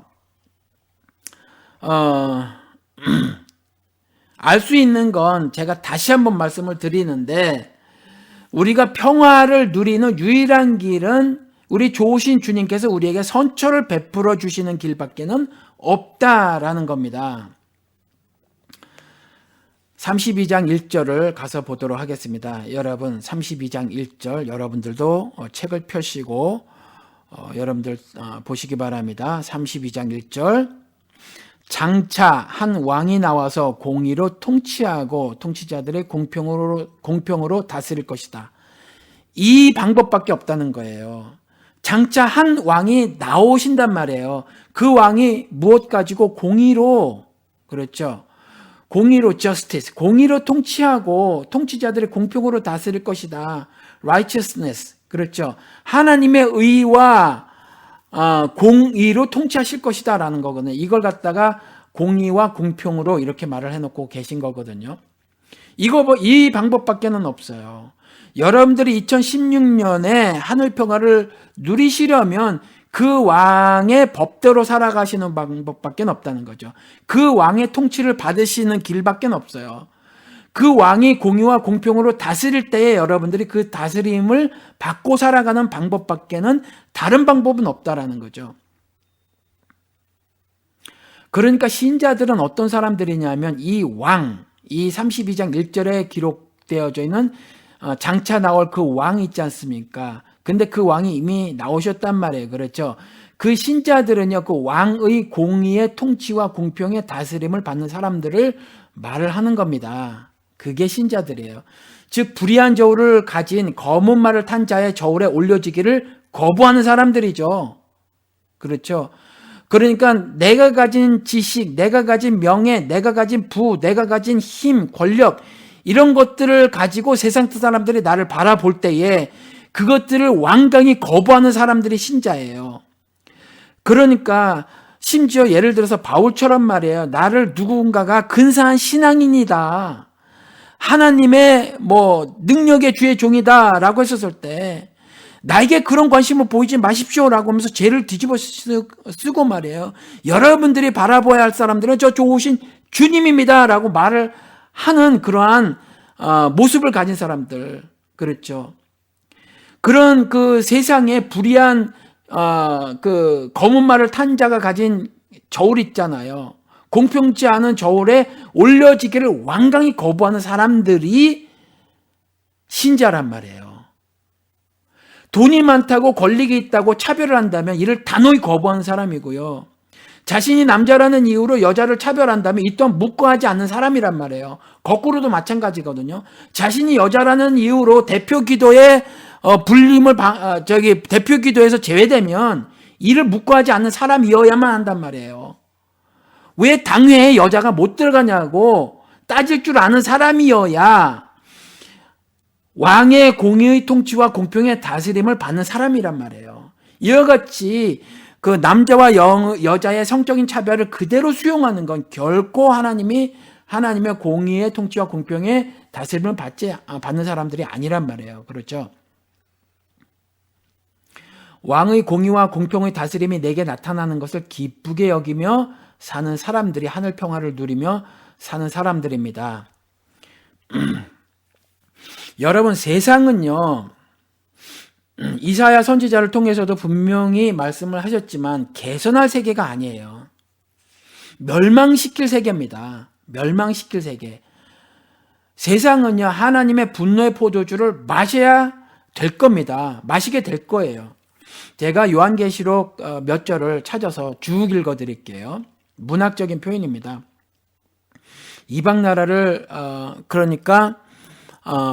알 수 있는 건 제가 다시 한번 말씀을 드리는데 우리가 평화를 누리는 유일한 길은 우리 좋으신 주님께서 우리에게 선처를 베풀어 주시는 길밖에는 없다라는 겁니다. 32장 1절을 가서 보도록 하겠습니다. 여러분 32장 1절 여러분들도 책을 펴시고 여러분들 보시기 바랍니다. 32장 1절 장차 한 왕이 나와서 공의로 통치하고 통치자들의 공평으로 다스릴 것이다. 이 방법밖에 없다는 거예요. 장차 한 왕이 나오신단 말이에요. 그 왕이 무엇 가지고 공의로, 그렇죠. 공의로 justice, 공의로 통치하고 통치자들의 공평으로 다스릴 것이다. righteousness, 그렇죠. 하나님의 의와 공의로 통치하실 것이다 라는 거거든요. 이걸 갖다가 공의와 공평으로 이렇게 말을 해놓고 계신 거거든요. 이 방법밖에는 없어요. 여러분들이 2016년에 하늘평화를 누리시려면 그 왕의 법대로 살아가시는 방법밖에 없다는 거죠. 그 왕의 통치를 받으시는 길밖에 없어요. 그 왕이 공의와 공평으로 다스릴 때에 여러분들이 그 다스림을 받고 살아가는 방법밖에는 다른 방법은 없다라는 거죠. 그러니까 신자들은 어떤 사람들이냐면 이 32장 1절에 기록되어져 있는 장차 나올 그 왕 있지 않습니까? 근데 그 왕이 이미 나오셨단 말이에요. 그렇죠? 그 신자들은요, 그 왕의 공의의 통치와 공평의 다스림을 받는 사람들을 말을 하는 겁니다. 그게 신자들이에요. 즉 불의한 저울을 가진 검은 말을 탄 자의 저울에 올려지기를 거부하는 사람들이죠. 그렇죠? 그러니까 내가 가진 지식, 내가 가진 명예, 내가 가진 부, 내가 가진 힘, 권력 이런 것들을 가지고 세상 사람들이 나를 바라볼 때에 그것들을 완강히 거부하는 사람들이 신자예요. 그러니까 심지어 예를 들어서 바울처럼 말이에요. 나를 누군가가 근사한 신앙인이다. 하나님의 능력의 주의 종이다라고 했었을 때 나에게 그런 관심을 보이지 마십시오라고 하면서 죄를 뒤집어 쓰고 말이에요. 여러분들이 바라봐야 할 사람들은 저 좋으신 주님입니다라고 말을 하는 그러한 모습을 가진 사람들, 그렇죠. 그런 그 세상에 불의한 그 검은 말을 탄 자가 가진 저울 있잖아요. 공평치 않은 저울에 올려지기를 완강히 거부하는 사람들이 신자란 말이에요. 돈이 많다고 권력이 있다고 차별을 한다면 이를 단호히 거부하는 사람이고요. 자신이 남자라는 이유로 여자를 차별한다면 이 또한 묵과하지 않는 사람이란 말이에요. 거꾸로도 마찬가지거든요. 자신이 여자라는 이유로 대표 기도에 불림을 대표 기도에서 제외되면 이를 묵과하지 않는 사람이어야만 한단 말이에요. 왜 당회에 여자가 못 들어가냐고 따질 줄 아는 사람이어야 왕의 공의의 통치와 공평의 다스림을 받는 사람이란 말이에요. 이와 같이 그 남자와 여자의 성적인 차별을 그대로 수용하는 건 결코 하나님의 공의의 통치와 공평의 다스림을 받는 사람들이 아니란 말이에요. 그렇죠? 왕의 공의와 공평의 다스림이 내게 나타나는 것을 기쁘게 여기며 사는 사람들이 하늘 평화를 누리며 사는 사람들입니다. 여러분, 세상은요, 이사야 선지자를 통해서도 분명히 말씀을 하셨지만 개선할 세계가 아니에요. 멸망시킬 세계입니다. 멸망시킬 세계. 세상은요, 하나님의 분노의 포도주를 마셔야 될 겁니다. 마시게 될 거예요. 제가 요한계시록 몇 절을 찾아서 쭉 읽어드릴게요. 문학적인 표현입니다. 이방 나라를 그러니까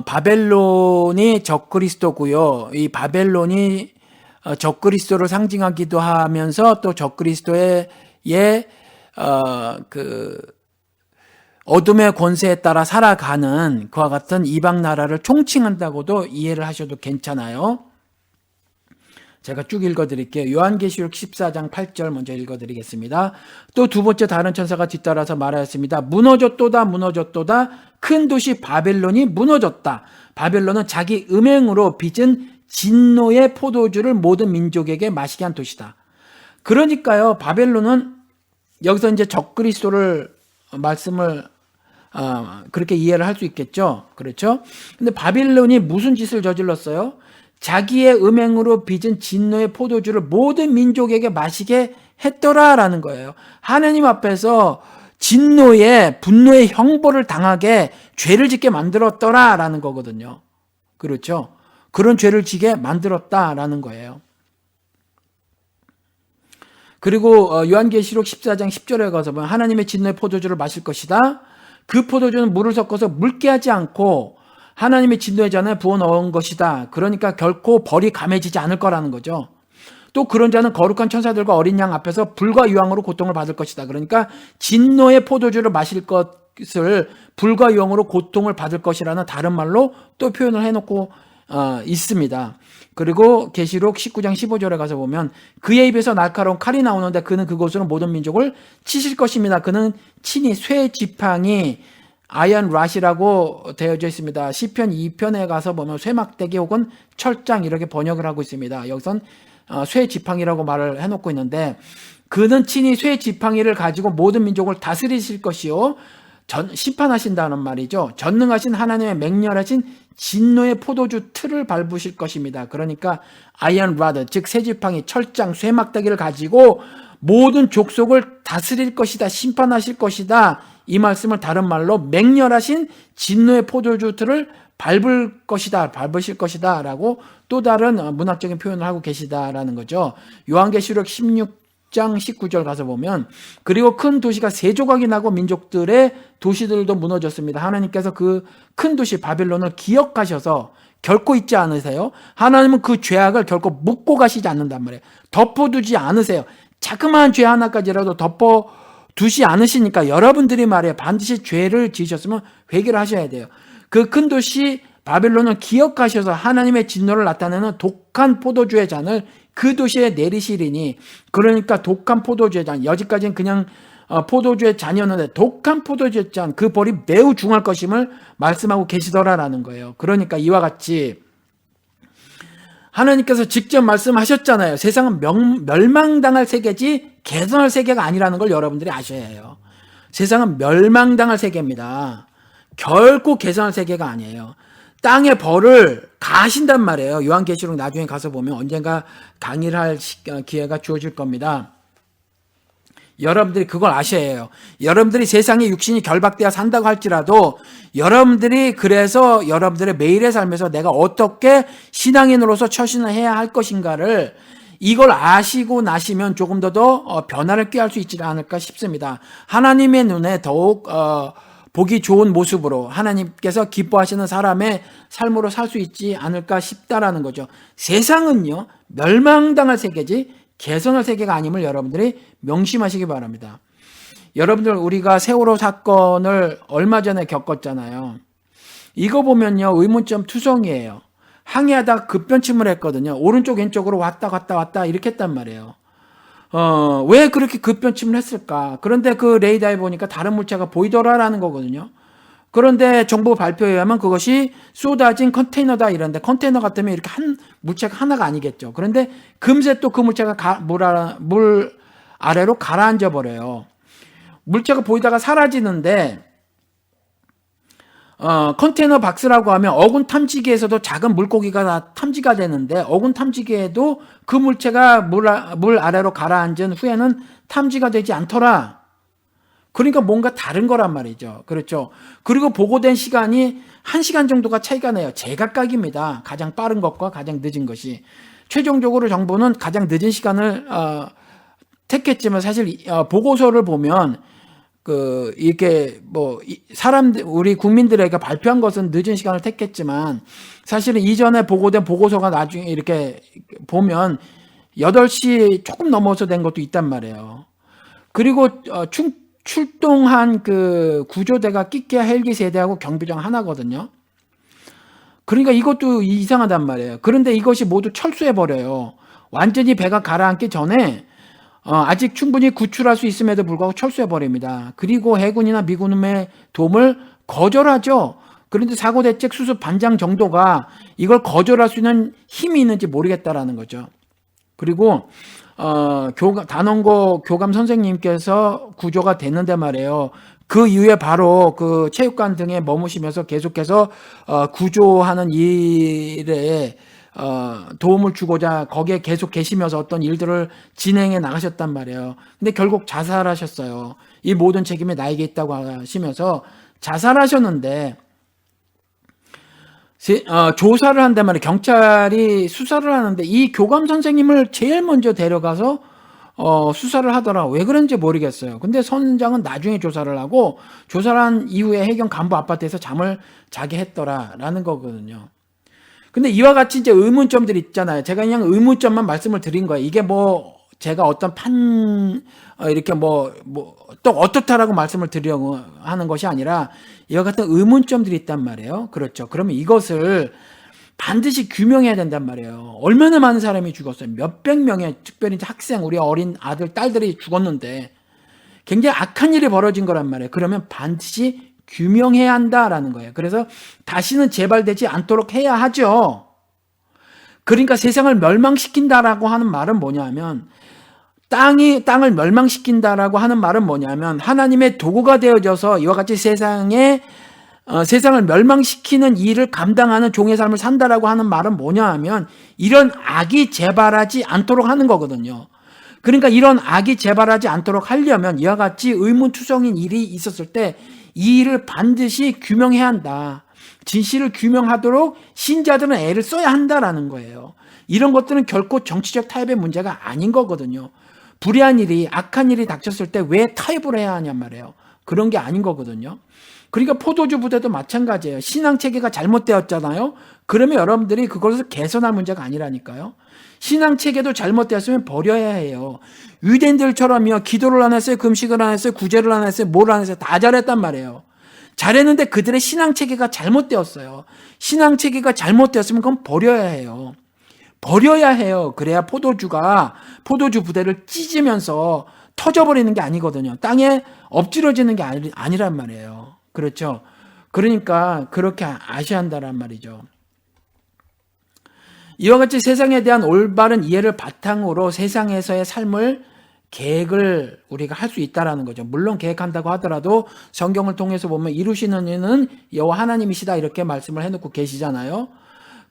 바벨론이 적그리스도고요. 이 바벨론이 적그리스도를 상징하기도 하면서 또 적그리스도의 어둠의 권세에 따라 살아가는 그와 같은 이방 나라를 총칭한다고도 이해를 하셔도 괜찮아요. 제가 쭉 읽어드릴게요. 요한계시록 14장 8절 먼저 읽어드리겠습니다. 또 두 번째 다른 천사가 뒤따라서 말하였습니다. 무너졌도다 무너졌도다 큰 도시 바벨론이 무너졌다. 바벨론은 자기 음행으로 빚은 진노의 포도주를 모든 민족에게 마시게 한 도시다. 그러니까요, 바벨론은 여기서 이제 적그리스도를 말씀을 그렇게 이해를 할 수 있겠죠. 그렇죠? 근데 바벨론이 무슨 짓을 저질렀어요? 자기의 음행으로 빚은 진노의 포도주를 모든 민족에게 마시게 했더라라는 거예요. 하나님 앞에서 진노의 분노의 형벌을 당하게 죄를 짓게 만들었더라라는 거거든요. 그렇죠? 그런 죄를 지게 만들었다라는 거예요. 그리고 요한계시록 14장 10절에 가서 보면 하나님의 진노의 포도주를 마실 것이다. 그 포도주는 물을 섞어서 묽게 하지 않고 하나님의 진노의 잔에 부어 넣은 것이다. 그러니까 결코 벌이 감해지지 않을 거라는 거죠. 또 그런 자는 거룩한 천사들과 어린 양 앞에서 불과 유황으로 고통을 받을 것이다. 그러니까 진노의 포도주를 마실 것을 불과 유황으로 고통을 받을 것이라는 다른 말로 또 표현을 해놓고 있습니다. 그리고 계시록 19장 15절에 가서 보면 그의 입에서 날카로운 칼이 나오는데 그는 그곳으로 모든 민족을 치실 것입니다. 그는 친히 쇠 지팡이 아이언 랏이라고 되어져 있습니다. 시편 2편에 가서 보면 쇠막대기 혹은 철장 이렇게 번역을 하고 있습니다. 여기선 쇠 지팡이라고 말을 해놓고 있는데 그는 친히 쇠 지팡이를 가지고 모든 민족을 다스리실 것이요 심판하신다는 말이죠. 전능하신 하나님의 맹렬하신 진노의 포도주 틀을 밟으실 것입니다. 그러니까 아이언 랏 즉 쇠 지팡이, 철장, 쇠막대기를 가지고 모든 족속을 다스릴 것이다. 심판하실 것이다. 이 말씀을 다른 말로 맹렬하신 진노의 포도주 틀을 밟으실 것이다 라고 또 다른 문학적인 표현을 하고 계시다라는 거죠. 요한계시록 16장 19절 가서 보면 그리고 큰 도시가 세 조각이 나고 민족들의 도시들도 무너졌습니다. 하나님께서 그 큰 도시 바벨론을 기억하셔서 결코 잊지 않으세요. 하나님은 그 죄악을 결코 묻고 가시지 않는단 말이에요. 덮어두지 않으세요. 자그마한 죄 하나까지라도 덮어두지 않으시니까 여러분들이 말이에요. 반드시 죄를 지으셨으면 회개를 하셔야 돼요. 그 큰 도시 바벨론을 기억하셔서 하나님의 진노를 나타내는 독한 포도주의 잔을 그 도시에 내리시리니 그러니까 독한 포도주의 잔 여지까지는 그냥 포도주의 잔이었는데 독한 포도주의 잔 그 벌이 매우 중할 것임을 말씀하고 계시더라라는 거예요. 그러니까 이와 같이 하나님께서 직접 말씀하셨잖아요. 세상은 멸망당할 세계지 개선할 세계가 아니라는 걸 여러분들이 아셔야 해요. 세상은 멸망당할 세계입니다. 결코 개선할 세계가 아니에요. 땅의 벌을 가하신단 말이에요. 요한계시록 나중에 가서 보면 언젠가 강의를 할 기회가 주어질 겁니다. 여러분들이 그걸 아셔야 해요. 여러분들이 세상에 육신이 결박되어 산다고 할지라도 여러분들이 그래서 여러분들의 매일의 삶에서 내가 어떻게 신앙인으로서 처신을 해야 할 것인가를 이걸 아시고 나시면 조금 더 변화를 꾀할 수 있지 않을까 싶습니다. 하나님의 눈에 더욱 보기 좋은 모습으로 하나님께서 기뻐하시는 사람의 삶으로 살 수 있지 않을까 싶다라는 거죠. 세상은요 멸망당할 세계지 개선할 세계가 아님을 여러분들이 명심하시기 바랍니다. 여러분들 우리가 세월호 사건을 얼마 전에 겪었잖아요. 이거 보면요 의문점 투성이에요. 항해하다 급변침을 했거든요. 오른쪽 왼쪽으로 왔다 갔다 왔다 이렇게 했단 말이에요. 왜 그렇게 급변침을 했을까? 그런데 그 레이더에 보니까 다른 물체가 보이더라라는 거거든요. 그런데 정부 발표에 의하면 그것이 쏟아진 컨테이너다 이런데 컨테이너 같으면 이렇게 한 물체가 하나가 아니겠죠. 그런데 금세 또 그 물체가 물 아래로 가라앉아 버려요. 물체가 보이다가 사라지는데 컨테이너 박스라고 하면 어군 탐지기에서도 작은 물고기가 다 탐지가 되는데 어군 탐지기에도 그 물체가 물 아래로 가라앉은 후에는 탐지가 되지 않더라. 그러니까 뭔가 다른 거란 말이죠. 그렇죠. 그리고 보고된 시간이 1시간 정도가 차이가 나요. 제각각입니다. 가장 빠른 것과 가장 늦은 것이. 최종적으로 정부는 가장 늦은 시간을 택했지만 사실 보고서를 보면 이게 우리 국민들에게 발표한 것은 늦은 시간을 택했지만 사실은 이전에 보고된 보고서가 나중에 이렇게 보면 8시 조금 넘어서 된 것도 있단 말이에요. 그리고 출동한 그 구조대가 끼케야 헬기 세대하고 경비정 하나거든요. 그러니까 이것도 이상하단 말이에요. 그런데 이것이 모두 철수해버려요. 완전히 배가 가라앉기 전에 아직 충분히 구출할 수 있음에도 불구하고 철수해버립니다. 그리고 해군이나 미군의 도움을 거절하죠. 그런데 사고대책 수습 반장 정도가 이걸 거절할 수 있는 힘이 있는지 모르겠다라는 거죠. 그리고 단원고 교감 선생님께서 구조가 됐는데 말이에요. 그 이후에 바로 그 체육관 등에 머무시면서 계속해서 구조하는 일에 도움을 주고자 거기에 계속 계시면서 어떤 일들을 진행해 나가셨단 말이에요. 근데 결국 자살하셨어요. 이 모든 책임이 나에게 있다고 하시면서 자살하셨는데 조사를 한단 말이에요. 경찰이 수사를 하는데 이 교감 선생님을 제일 먼저 데려가서 수사를 하더라. 왜 그런지 모르겠어요. 근데 선장은 나중에 조사를 하고 조사를 한 이후에 해경 간부 아파트에서 잠을 자게 했더라라는 거거든요. 근데 이와 같이 이제 의문점들이 있잖아요. 제가 그냥 의문점만 말씀을 드린 거예요. 이게 제가 어떤 이렇게 또 어떻다라고 말씀을 드리려고 하는 것이 아니라 이와 같은 의문점들이 있단 말이에요. 그렇죠. 그러면 이것을 반드시 규명해야 된단 말이에요. 얼마나 많은 사람이 죽었어요. 몇백 명의 특별히 학생, 우리 어린 아들, 딸들이 죽었는데 굉장히 악한 일이 벌어진 거란 말이에요. 그러면 반드시 규명해야 한다라는 거예요. 그래서 다시는 재발되지 않도록 해야 하죠. 그러니까 세상을 멸망시킨다라고 하는 말은 뭐냐면 땅을 멸망시킨다라고 하는 말은 뭐냐면 하나님의 도구가 되어져서 이와 같이 세상을 멸망시키는 일을 감당하는 종의 삶을 산다라고 하는 말은 뭐냐 하면 이런 악이 재발하지 않도록 하는 거거든요. 그러니까 이런 악이 재발하지 않도록 하려면 이와 같이 의문투성인 일이 있었을 때 이 일을 반드시 규명해야 한다. 진실을 규명하도록 신자들은 애를 써야 한다라는 거예요. 이런 것들은 결코 정치적 타협의 문제가 아닌 거거든요. 불의한 일이, 악한 일이 닥쳤을 때 왜 타협을 해야 하냔 말이에요. 그런 게 아닌 거거든요. 그러니까 포도주 부대도 마찬가지예요. 신앙 체계가 잘못되었잖아요. 그러면 여러분들이 그것을 개선할 문제가 아니라니까요. 신앙 체계도 잘못되었으면 버려야 해요. 유대인들처럼요. 기도를 안 했어요. 금식을 안 했어요. 구제를 안 했어요. 뭘 안 했어요. 다 잘했단 말이에요. 잘했는데 그들의 신앙 체계가 잘못되었어요. 신앙 체계가 잘못되었으면 그건 버려야 해요. 버려야 해요. 그래야 포도주 부대를 찢으면서 터져버리는 게 아니거든요. 땅에 엎질러지는 게 아니란 말이에요. 그렇죠. 그러니까 그렇게 아셔야 한다란 말이죠. 이와 같이 세상에 대한 올바른 이해를 바탕으로 세상에서의 삶을 계획을 우리가 할 수 있다라는 거죠. 물론 계획한다고 하더라도 성경을 통해서 보면 이루시는 이는 여호와 하나님이시다 이렇게 말씀을 해놓고 계시잖아요.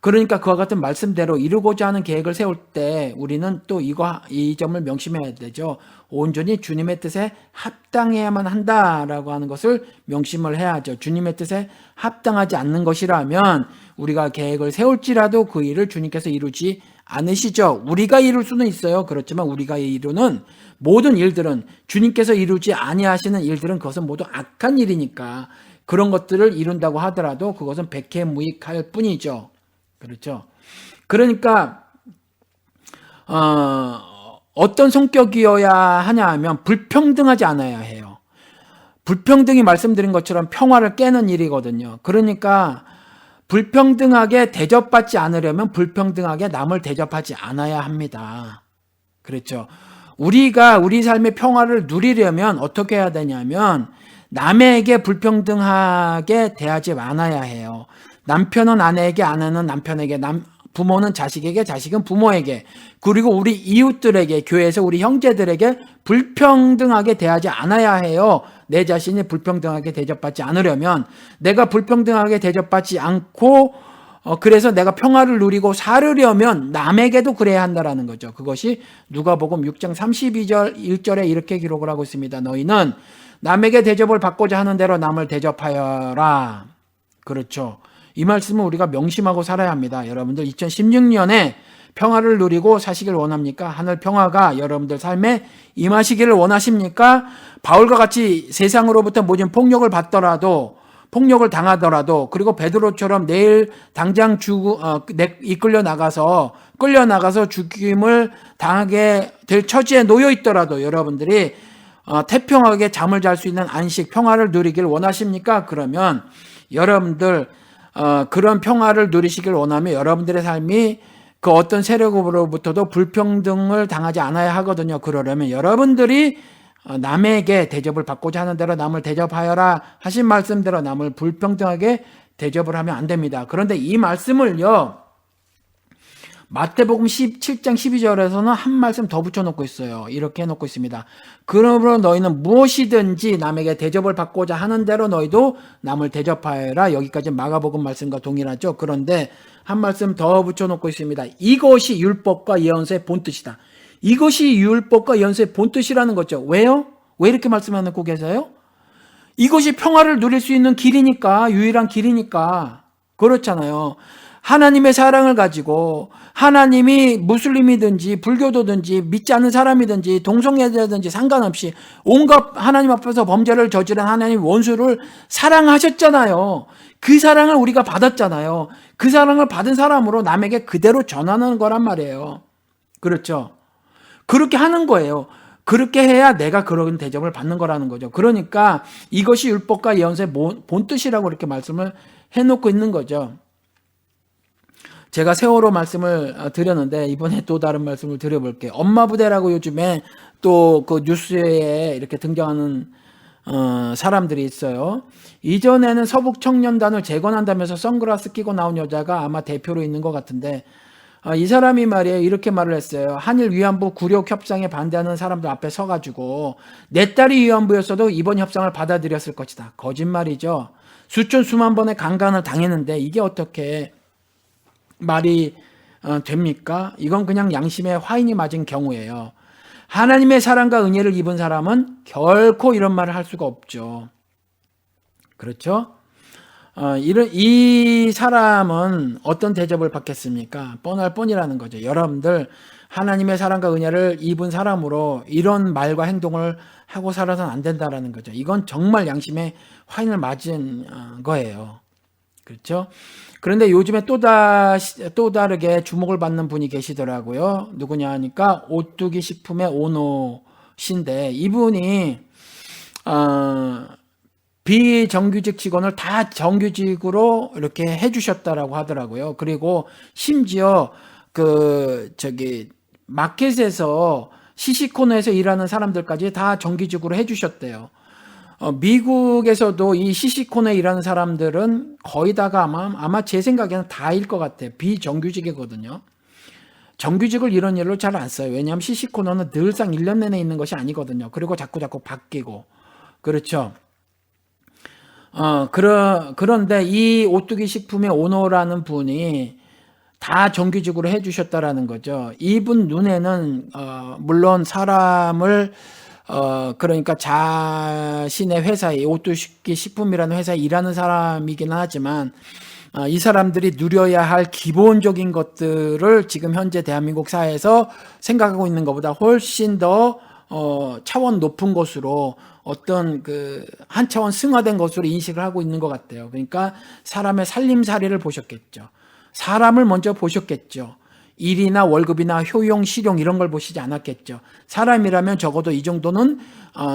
그러니까 그와 같은 말씀대로 이루고자 하는 계획을 세울 때 우리는 또 이 점을 명심해야 되죠. 온전히 주님의 뜻에 합당해야만 한다라고 하는 것을 명심을 해야죠. 주님의 뜻에 합당하지 않는 것이라면 우리가 계획을 세울지라도 그 일을 주님께서 이루지 않으시죠. 우리가 이룰 수는 있어요. 그렇지만 우리가 이루는 모든 일들은 주님께서 이루지 아니하시는 일들은 그것은 모두 악한 일이니까 그런 것들을 이룬다고 하더라도 그것은 백해무익할 뿐이죠. 그렇죠. 그러니까 어떤 성격이어야 하냐 하면 불평등하지 않아야 해요. 불평등이 말씀드린 것처럼 평화를 깨는 일이거든요. 그러니까 불평등하게 대접받지 않으려면 불평등하게 남을 대접하지 않아야 합니다. 그렇죠. 우리가 우리 삶의 평화를 누리려면 어떻게 해야 되냐면 남에게 불평등하게 대하지 않아야 해요. 남편은 아내에게, 아내는 남편에게, 부모는 자식에게, 자식은 부모에게, 그리고 우리 이웃들에게, 교회에서 우리 형제들에게 불평등하게 대하지 않아야 해요. 내 자신이 불평등하게 대접받지 않으려면, 내가 불평등하게 대접받지 않고 그래서 내가 평화를 누리고 살으려면 남에게도 그래야 한다라는 거죠. 그것이 누가복음 6장 32절 1절에 이렇게 기록을 하고 있습니다. 너희는 남에게 대접을 받고자 하는 대로 남을 대접하여라. 그렇죠. 이 말씀은 우리가 명심하고 살아야 합니다. 여러분들 2016년에 평화를 누리고 사시길 원합니까? 하늘 평화가 여러분들 삶에 임하시기를 원하십니까? 바울과 같이 세상으로부터 모진 폭력을 받더라도, 폭력을 당하더라도, 그리고 베드로처럼 내일 당장 끌려 나가서 죽임을 당하게 될 처지에 놓여 있더라도 여러분들이 태평하게 잠을 잘 수 있는 안식, 평화를 누리길 원하십니까? 그러면 여러분들 그런 평화를 누리시길 원하면 여러분들의 삶이 그 어떤 세력으로부터도 불평등을 당하지 않아야 하거든요. 그러려면 여러분들이 남에게 대접을 받고자 하는 대로 남을 대접하여라 하신 말씀대로 남을 불평등하게 대접을 하면 안 됩니다. 그런데 이 말씀을요, 마태복음 17장 12절에서는 한 말씀 더 붙여놓고 있어요. 이렇게 해놓고 있습니다. 그러므로 너희는 무엇이든지 남에게 대접을 받고자 하는 대로 너희도 남을 대접하여라. 여기까지 마가복음 말씀과 동일하죠. 그런데 한 말씀 더 붙여놓고 있습니다. 이것이 율법과 예언서의 본뜻이다. 이것이 율법과 예언서의 본뜻이라는 거죠. 왜요? 왜 이렇게 말씀해놓고 계세요? 이것이 평화를 누릴 수 있는 길이니까, 유일한 길이니까. 그렇잖아요. 하나님의 사랑을 가지고 하나님이 무슬림이든지 불교도든지 믿지 않는 사람이든지 동성애자든지 상관없이 온갖 하나님 앞에서 범죄를 저지른 하나님 원수를 사랑하셨잖아요. 그 사랑을 우리가 받았잖아요. 그 사랑을 받은 사람으로 남에게 그대로 전하는 거란 말이에요. 그렇죠? 그렇게 하는 거예요. 그렇게 해야 내가 그런 대접을 받는 거라는 거죠. 그러니까 이것이 율법과 예언서의 본뜻이라고 이렇게 말씀을 해놓고 있는 거죠. 제가 세월호 말씀을 드렸는데 이번에 또 다른 말씀을 드려볼게요. 엄마 부대라고 요즘에 또 그 뉴스에 이렇게 등장하는 사람들이 있어요. 이전에는 서북 청년단을 재건한다면서 선글라스 끼고 나온 여자가 아마 대표로 있는 것 같은데, 이 사람이 말이에요, 이렇게 말을 했어요. 한일 위안부 굴욕 협상에 반대하는 사람들 앞에 서가지고 내 딸이 위안부였어도 이번 협상을 받아들였을 것이다. 거짓말이죠. 수천 수만 번의 강간을 당했는데 이게 어떻게 말이 됩니까? 이건 그냥 양심에 화인이 맞은 경우예요. 하나님의 사랑과 은혜를 입은 사람은 결코 이런 말을 할 수가 없죠. 그렇죠? 이 사람은 어떤 대접을 받겠습니까? 뻔할 뻔이라는 거죠. 여러분들 하나님의 사랑과 은혜를 입은 사람으로 이런 말과 행동을 하고 살아서는 안 된다라는 거죠. 이건 정말 양심에 화인을 맞은 거예요. 그렇죠? 그런데 요즘에 또 다르게 주목을 받는 분이 계시더라고요. 누구냐 하니까 오뚜기 식품의 오노 씨인데, 이분이 비정규직 직원을 다 정규직으로 이렇게 해주셨다라고 하더라고요. 그리고 심지어 마켓에서 시시코너에서 일하는 사람들까지 다 정규직으로 해주셨대요. 미국에서도 이 시시코너에 일하는 사람들은 거의 다가 아마 제 생각에는 다일 것 같아요. 비정규직이거든요. 정규직을 이런 일로 잘 안 써요. 왜냐하면 시시코너는 늘상 1년 내내 있는 것이 아니거든요. 그리고 자꾸 바뀌고. 그렇죠. 그런데 이 오뚜기 식품의 오너라는 분이 다 정규직으로 해주셨다라는 거죠. 이분 눈에는 물론 사람을 그러니까 자신의 회사에, 오뚜기 식품이라는 회사에 일하는 사람이긴 하지만 이 사람들이 누려야 할 기본적인 것들을 지금 현재 대한민국 사회에서 생각하고 있는 것보다 훨씬 더 차원 높은 것으로, 어떤 한 차원 승화된 것으로 인식을 하고 있는 것 같아요. 그러니까 사람의 살림살이를 보셨겠죠. 사람을 먼저 보셨겠죠. 일이나 월급이나 효용, 실용 이런 걸 보시지 않았겠죠. 사람이라면 적어도 이 정도는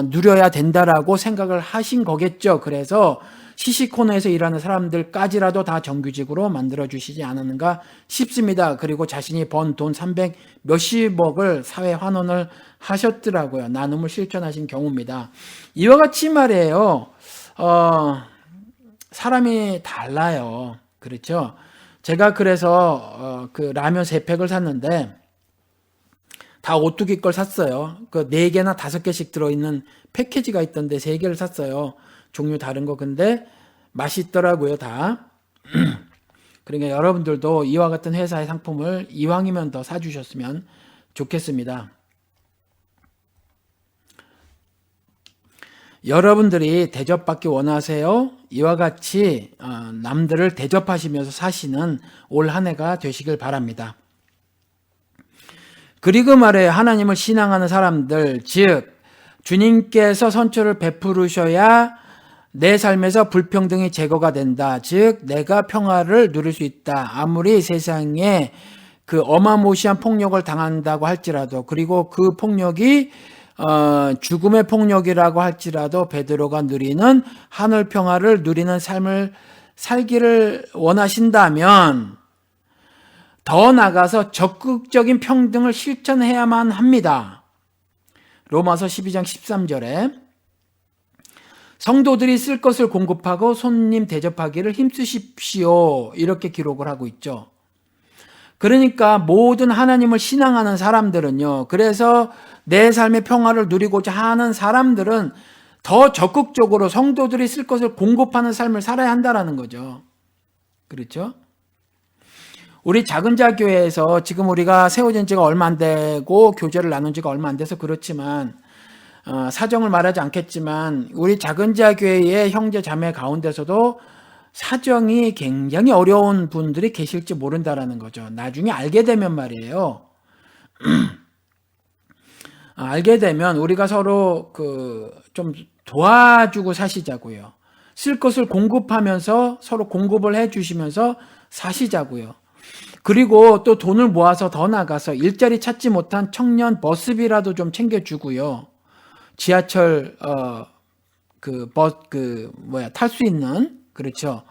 누려야 된다라고 생각을 하신 거겠죠. 그래서 시시코너에서 일하는 사람들까지라도 다 정규직으로 만들어주시지 않았는가 싶습니다. 그리고 자신이 번 돈 300 몇십억을 사회 환원을 하셨더라고요. 나눔을 실천하신 경우입니다. 이와 같이 말이에요. 사람이 달라요. 그렇죠? 제가 그래서 그 라면 3팩을 샀는데 다 오뚜기 걸 샀어요. 그 4개나 5개씩 들어있는 패키지가 있던데 3개를 샀어요. 종류 다른 거. 근데 맛있더라고요, 다. 그러니까 여러분들도 이와 같은 회사의 상품을 이왕이면 더 사주셨으면 좋겠습니다. 여러분들이 대접받기 원하세요? 이와 같이 남들을 대접하시면서 사시는 올 한 해가 되시길 바랍니다. 그리고 말해 하나님을 신앙하는 사람들, 즉 주님께서 선처를 베푸르셔야 내 삶에서 불평등이 제거가 된다. 즉 내가 평화를 누릴 수 있다. 아무리 세상에 그 어마무시한 폭력을 당한다고 할지라도, 그리고 그 폭력이 죽음의 폭력이라고 할지라도 베드로가 누리는 하늘 평화를 누리는 삶을 살기를 원하신다면 더 나아가서 적극적인 평등을 실천해야만 합니다. 로마서 12장 13절에 성도들이 쓸 것을 공급하고 손님 대접하기를 힘쓰십시오. 이렇게 기록을 하고 있죠. 그러니까 모든 하나님을 신앙하는 사람들은요. 그래서 내 삶의 평화를 누리고자 하는 사람들은 더 적극적으로 성도들이 쓸 것을 공급하는 삶을 살아야 한다는 거죠. 그렇죠? 우리 작은 자교회에서 지금 우리가 세워진 지가 얼마 안 되고 교제를 나눈 지가 얼마 안 돼서 그렇지만 사정을 말하지 않겠지만 우리 작은 자교회의 형제 자매 가운데서도 사정이 굉장히 어려운 분들이 계실지 모른다라는 거죠. 나중에 알게 되면 말이에요. 알게 되면 우리가 서로 좀 도와주고 사시자고요. 쓸 것을 공급하면서 서로 공급을 해주시면서 사시자고요. 그리고 또 돈을 모아서 더 나가서 일자리 찾지 못한 청년 버스비라도 좀 챙겨주고요. 지하철 탈 수 있는, 그렇죠.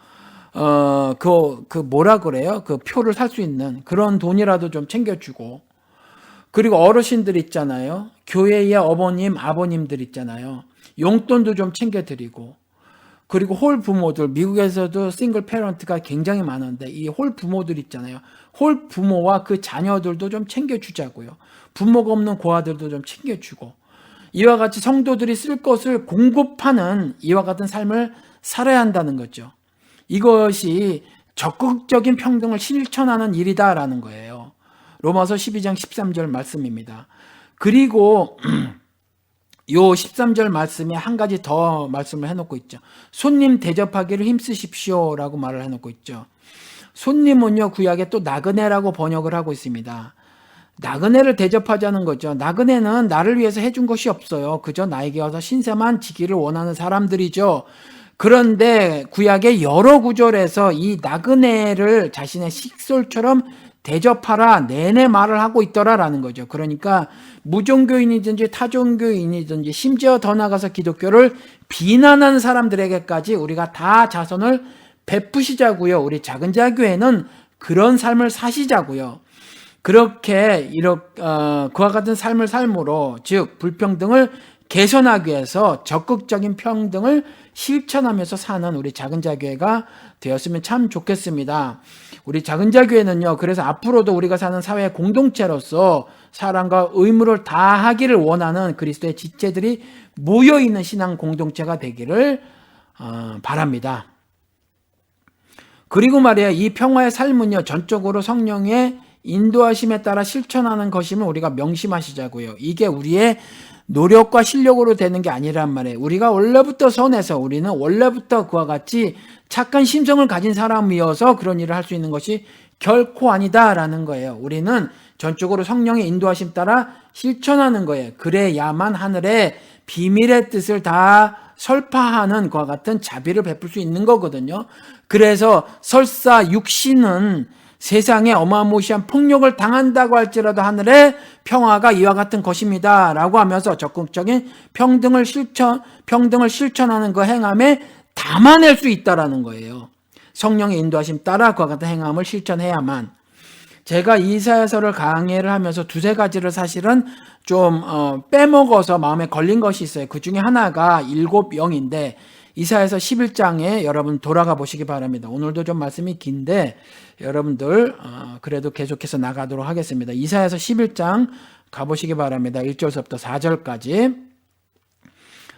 뭐라 그래요? 그 표를 살 수 있는 그런 돈이라도 좀 챙겨주고, 그리고 어르신들 있잖아요. 교회의 어머님, 아버님들 있잖아요. 용돈도 좀 챙겨드리고, 그리고 홀 부모들, 미국에서도 싱글 페런트가 굉장히 많은데 이 홀 부모들 있잖아요. 홀 부모와 그 자녀들도 좀 챙겨주자고요. 부모가 없는 고아들도 좀 챙겨주고, 이와 같이 성도들이 쓸 것을 공급하는 이와 같은 삶을 살아야 한다는 거죠. 이것이 적극적인 평등을 실천하는 일이다라는 거예요. 로마서 12장 13절 말씀입니다. 그리고 요 13절 말씀에 한 가지 더 말씀을 해놓고 있죠. 손님 대접하기를 힘쓰십시오라고 말을 해놓고 있죠. 손님은요, 구약에 또 나그네라고 번역을 하고 있습니다. 나그네를 대접하자는 거죠. 나그네는 나를 위해서 해준 것이 없어요. 그저 나에게 와서 신세만 지기를 원하는 사람들이죠. 그런데 구약의 여러 구절에서 이 나그네를 자신의 식솔처럼 대접하라 내내 말을 하고 있더라라는 거죠. 그러니까 무종교인이든지 타종교인이든지 심지어 더 나아가서 기독교를 비난하는 사람들에게까지 우리가 다 자선을 베푸시자고요. 우리 작은 자교회는 그런 삶을 사시자고요. 그렇게 그와 같은 삶을 삶으로, 즉 불평등을 개선하기 위해서 적극적인 평등을 실천하면서 사는 우리 작은 자교회가 되었으면 참 좋겠습니다. 우리 작은 자교회는요, 그래서 앞으로도 우리가 사는 사회 공동체로서 사랑과 의무를 다하기를 원하는 그리스도의 지체들이 모여있는 신앙 공동체가 되기를 바랍니다. 그리고 말이에요, 이 평화의 삶은요, 전적으로 성령의 인도하심에 따라 실천하는 것임을 우리가 명심하시자고요. 이게 우리의 노력과 실력으로 되는 게 아니란 말이에요. 우리가 원래부터 선해서, 우리는 원래부터 그와 같이 착한 심성을 가진 사람이어서 그런 일을 할 수 있는 것이 결코 아니다라는 거예요. 우리는 전적으로 성령의 인도하심 따라 실천하는 거예요. 그래야만 하늘의 비밀의 뜻을 다 설파하는 그와 같은 자비를 베풀 수 있는 거거든요. 그래서 설사 육신은 세상에 어마무시한 폭력을 당한다고 할지라도 하늘의 평화가 이와 같은 것입니다 라고 하면서 적극적인 평등을 실천하는 그 행함에 담아낼 수 있다라는 거예요. 성령의 인도하심 따라 그와 같은 행함을 실천해야만. 제가 이사야서를 강의를 하면서 두세 가지를 사실은 좀 빼먹어서 마음에 걸린 것이 있어요. 그 중에 하나가 일곱 영인데 이사야서 11장에 여러분 돌아가 보시기 바랍니다. 오늘도 좀 말씀이 긴데 여러분들 그래도 계속해서 나가도록 하겠습니다. 이사야서 11장 가보시기 바랍니다. 1절부터 4절까지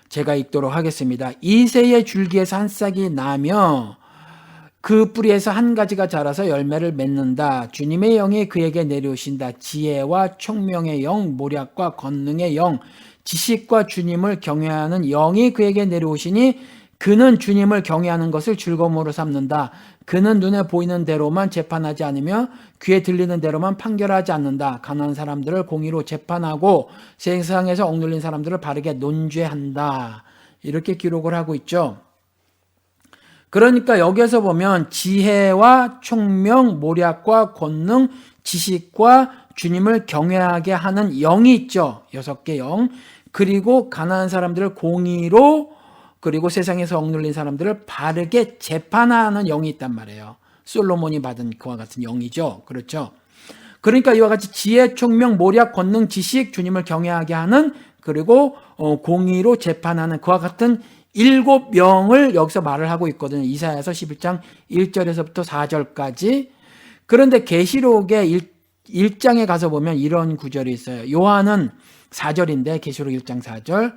제가 읽도록 하겠습니다. 이새의 줄기에서 한 싹이 나며 그 뿌리에서 한 가지가 자라서 열매를 맺는다. 주님의 영이 그에게 내려오신다. 지혜와 총명의 영, 모략과 권능의 영, 지식과 주님을 경외하는 영이 그에게 내려오시니 그는 주님을 경외하는 것을 즐거움으로 삼는다. 그는 눈에 보이는 대로만 재판하지 않으며 귀에 들리는 대로만 판결하지 않는다. 가난한 사람들을 공의로 재판하고 세상에서 억눌린 사람들을 바르게 논죄한다. 이렇게 기록을 하고 있죠. 그러니까 여기에서 보면 지혜와 총명, 모략과 권능, 지식과 주님을 경외하게 하는 영이 있죠. 6개 영. 그리고 가난한 사람들을 공의로, 그리고 세상에서 억눌린 사람들을 바르게 재판하는 영이 있단 말이에요. 솔로몬이 받은 그와 같은 영이죠. 그렇죠. 그러니까 이와 같이 지혜, 총명, 모략, 권능, 지식, 주님을 경외하게 하는, 그리고 공의로 재판하는 그와 같은 7영을 여기서 말을 하고 있거든요. 이사야서 11장 1절에서부터 4절까지. 그런데 계시록의 1장에 가서 보면 이런 구절이 있어요. 요한은 4절인데 계시록 1장 4절.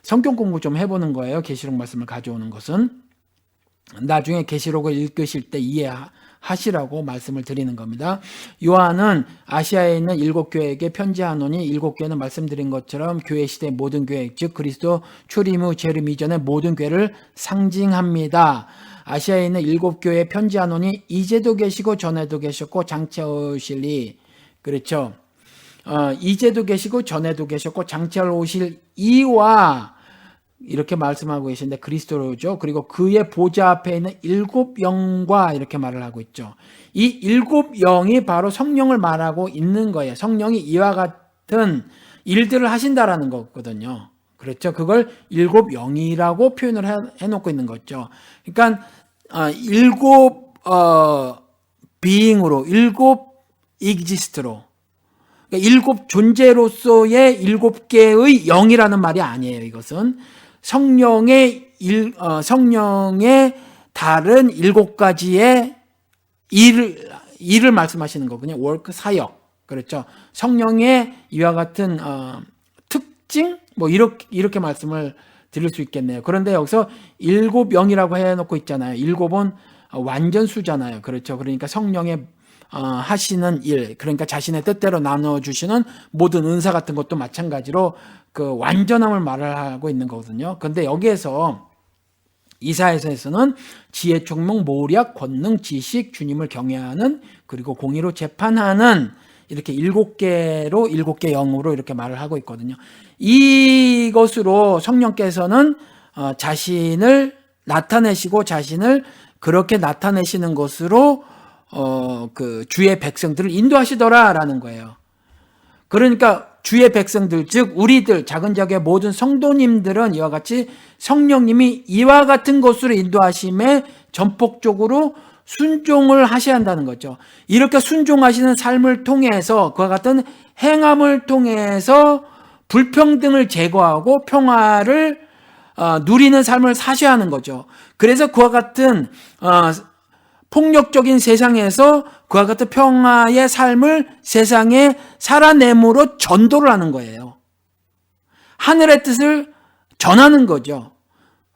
성경 공부 좀 해보는 거예요. 계시록 말씀을 가져오는 것은. 나중에 계시록을 읽으실 때 이해하시라고 말씀을 드리는 겁니다. 요한은 아시아에 있는 7교회에게 편지하노니 7교회는 말씀드린 것처럼 교회 시대의 모든 교회, 즉 그리스도 출임 후 재림 이전의 모든 교회를 상징합니다. 아시아에 있는 7교회에 편지하노니 이제도 계시고 전에도 계셨고 장차 오실이, 그렇죠. 이제도 계시고 전에도 계셨고 장차 오실 이와 이렇게 말씀하고 계신데 그리스도죠. 그리고 그의 보좌 앞에 있는 7영과 이렇게 말을 하고 있죠. 이 7영이 바로 성령을 말하고 있는 거예요. 성령이 이와 같은 일들을 하신다라는 거거든요. 그렇죠. 그걸 7영이라고 표현을 해놓고 있는 거죠. 그러니까 7 being으로, 7 exist로, 그러니까 7 존재로서의 7개의 영이라는 말이 아니에요. 이것은 성령의 다른 7가지의 일을 말씀하시는 거군요. 워크, 사역. 그렇죠. 성령의 이와 같은 특징? 뭐 이렇게 말씀을 드릴 수 있겠네요. 그런데 여기서 7영이라고 해놓고 있잖아요. 7은 완전수잖아요. 그렇죠. 그러니까 성령의 하시는 일, 그러니까 자신의 뜻대로 나눠주시는 모든 은사 같은 것도 마찬가지로 그 완전함을 말을 하고 있는 거거든요. 그런데 여기에서 이사야서에서는 지혜, 총명, 모략, 권능, 지식, 주님을 경외하는, 그리고 공의로 재판하는 이렇게 7개 영으로 이렇게 말을 하고 있거든요. 이것으로 성령께서는 자신을 나타내시고 자신을 그렇게 나타내시는 것으로 그 주의 백성들을 인도하시더라라는 거예요. 그러니까 주의 백성들, 즉 우리들 작은 자의 모든 성도님들은 이와 같이 성령님이 이와 같은 것으로 인도하심에 전폭적으로 순종을 하셔야 한다는 거죠. 이렇게 순종하시는 삶을 통해서 그와 같은 행함을 통해서 불평등을 제거하고 평화를 누리는 삶을 사셔야 하는 거죠. 그래서 그와 같은 폭력적인 세상에서 그와 같은 평화의 삶을 세상에 살아내므로 전도를 하는 거예요. 하늘의 뜻을 전하는 거죠.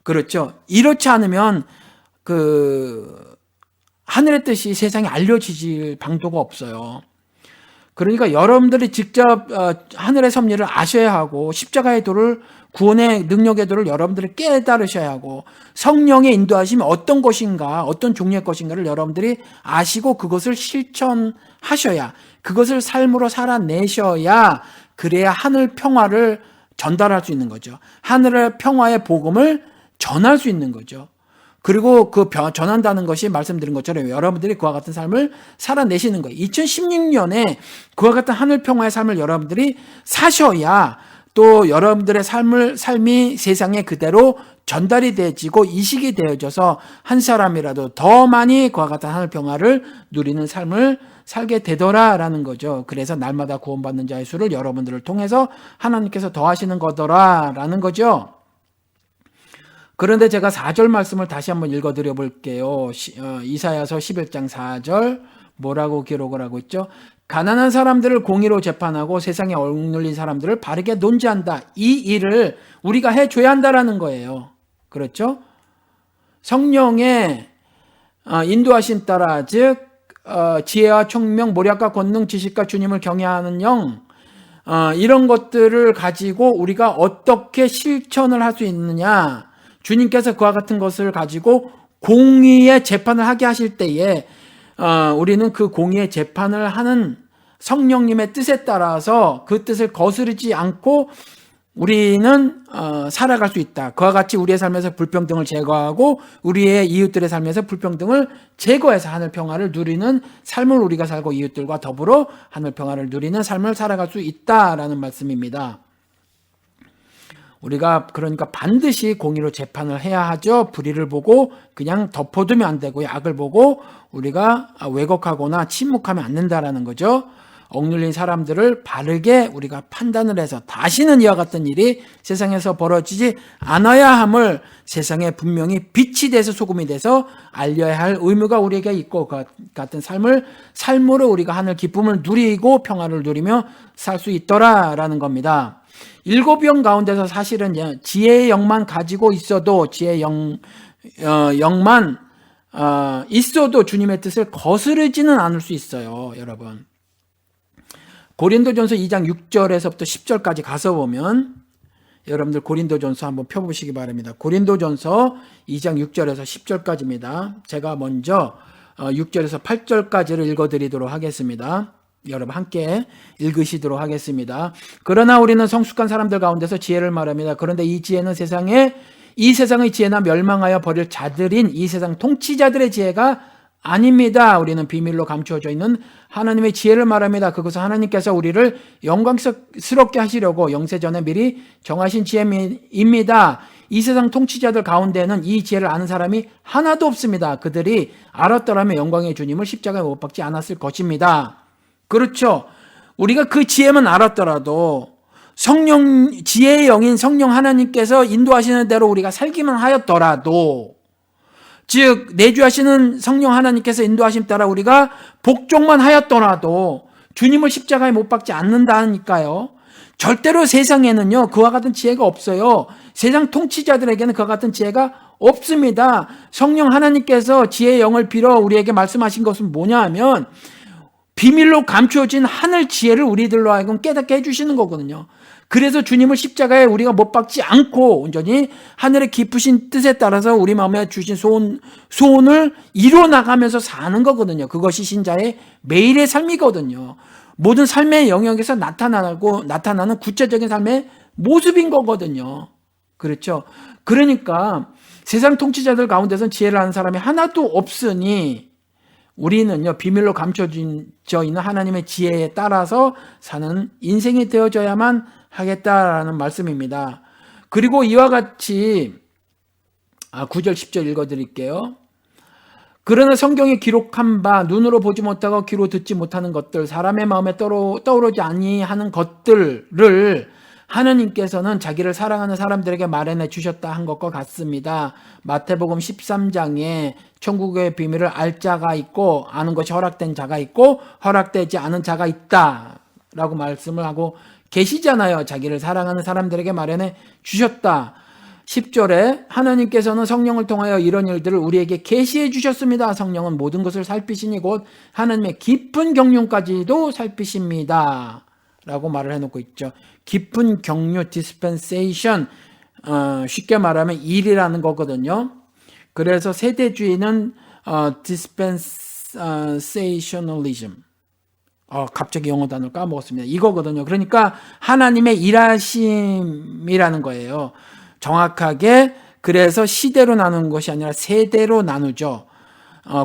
그렇죠. 이렇지 않으면 하늘의 뜻이 세상에 알려지질 방도가 없어요. 그러니까 여러분들이 직접 하늘의 섭리를 아셔야 하고 십자가의 도를, 구원의 능력의 도를 여러분들이 깨달으셔야 하고 성령의 인도하심이 어떤 것인가, 어떤 종류의 것인가를 여러분들이 아시고 그것을 실천하셔야, 그것을 삶으로 살아내셔야 그래야 하늘 평화를 전달할 수 있는 거죠. 하늘의 평화의 복음을 전할 수 있는 거죠. 그리고 전한다는 것이 말씀드린 것처럼 여러분들이 그와 같은 삶을 살아내시는 거예요. 2016년에 그와 같은 하늘평화의 삶을 여러분들이 사셔야 또 여러분들의 삶이 세상에 그대로 전달이 되어지고 이식이 되어져서 한 사람이라도 더 많이 그와 같은 하늘평화를 누리는 삶을 살게 되더라라는 거죠. 그래서 날마다 구원받는 자의 수를 여러분들을 통해서 하나님께서 더하시는 거더라라는 거죠. 그런데 제가 4절 말씀을 다시 한번 읽어드려 볼게요. 이사야서 11장 4절 뭐라고 기록을 하고 있죠? 가난한 사람들을 공의로 재판하고 세상에 억눌린 사람들을 바르게 논지한다. 이 일을 우리가 해줘야 한다라는 거예요. 그렇죠? 성령의 인도하심 따라 즉 지혜와 총명, 모략과 권능, 지식과 주님을 경외하는 영 이런 것들을 가지고 우리가 어떻게 실천을 할 수 있느냐. 주님께서 그와 같은 것을 가지고 공의의 재판을 하게 하실 때에 우리는 그 공의의 재판을 하는 성령님의 뜻에 따라서 그 뜻을 거스르지 않고 우리는 살아갈 수 있다. 그와 같이 우리의 삶에서 불평등을 제거하고 우리의 이웃들의 삶에서 불평등을 제거해서 하늘평화를 누리는 삶을 우리가 살고 이웃들과 더불어 하늘평화를 누리는 삶을 살아갈 수 있다라는 말씀입니다. 우리가 그러니까 반드시 공의로 재판을 해야 하죠. 불의를 보고 그냥 덮어두면 안 되고요. 악을 보고 우리가 왜곡하거나 침묵하면 안 된다라는 거죠. 억눌린 사람들을 바르게 우리가 판단을 해서 다시는 이와 같은 일이 세상에서 벌어지지 않아야 함을 세상에 분명히 빛이 돼서 소금이 돼서 알려야 할 의무가 우리에게 있고 그 같은 삶으로 우리가 하늘 기쁨을 누리고 평화를 누리며 살 수 있더라라는 겁니다. 7영 가운데서 사실은 지혜의 영만 가지고 있어도 지혜의 영만 있어도 주님의 뜻을 거스르지는 않을 수 있어요. 여러분 고린도전서 2장 6절에서부터 10절까지 가서 보면 여러분들 고린도전서 한번 펴보시기 바랍니다. 고린도전서 2장 6절에서 10절까지입니다. 제가 먼저 6절에서 8절까지를 읽어드리도록 하겠습니다. 여러분 함께 읽으시도록 하겠습니다. 그러나 우리는 성숙한 사람들 가운데서 지혜를 말합니다. 그런데 이 지혜는 이 세상의 지혜나 멸망하여 버릴 자들인 이 세상 통치자들의 지혜가 아닙니다. 우리는 비밀로 감추어져 있는 하나님의 지혜를 말합니다. 그것은 하나님께서 우리를 영광스럽게 하시려고 영세전에 미리 정하신 지혜입니다. 이 세상 통치자들 가운데는 이 지혜를 아는 사람이 하나도 없습니다. 그들이 알았더라면 영광의 주님을 십자가에 못 박지 않았을 것입니다. 그렇죠. 우리가 그 지혜만 알았더라도 지혜의 영인 성령 하나님께서 인도하시는 대로 우리가 살기만 하였더라도 즉 내주하시는 성령 하나님께서 인도하심 따라 우리가 복종만 하였더라도 주님을 십자가에 못 박지 않는다니까요. 절대로 세상에는요 그와 같은 지혜가 없어요. 세상 통치자들에게는 그와 같은 지혜가 없습니다. 성령 하나님께서 지혜의 영을 빌어 우리에게 말씀하신 것은 뭐냐 하면 비밀로 감추어진 하늘 지혜를 우리들로 하여금 깨닫게 해주시는 거거든요. 그래서 주님을 십자가에 우리가 못 박지 않고 온전히 하늘의 깊으신 뜻에 따라서 우리 마음에 주신 소원을 이루어나가면서 사는 거거든요. 그것이 신자의 매일의 삶이거든요. 모든 삶의 영역에서 나타나는 구체적인 삶의 모습인 거거든요. 그렇죠. 그러니까 세상 통치자들 가운데서는 지혜를 아는 사람이 하나도 없으니 우리는요 비밀로 감춰져 있는 하나님의 지혜에 따라서 사는 인생이 되어져야만 하겠다라는 말씀입니다. 그리고 이와 같이 9절 10절 읽어드릴게요. 그러나 성경에 기록한 바 눈으로 보지 못하고 귀로 듣지 못하는 것들 사람의 마음에 떠오르지 아니하는 것들을 하느님께서는 자기를 사랑하는 사람들에게 마련해 주셨다 한 것과 같습니다. 마태복음 13장에 천국의 비밀을 알 자가 있고 아는 것이 허락된 자가 있고 허락되지 않은 자가 있다라고 말씀을 하고 계시잖아요. 자기를 사랑하는 사람들에게 마련해 주셨다. 10절에 하나님께서는 성령을 통하여 이런 일들을 우리에게 계시해 주셨습니다. 성령은 모든 것을 살피시니 곧 하나님의 깊은 경륜까지도 살피십니다. 라고 말을 해놓고 있죠. 깊은 경륜, dispensation, 쉽게 말하면 일이라는 거거든요. 그래서 세대주의는 dispensationalism. 갑자기 영어 단어를 까먹었습니다. 이거거든요. 그러니까 하나님의 일하심이라는 거예요. 정확하게 그래서 시대로 나누는 것이 아니라 세대로 나누죠.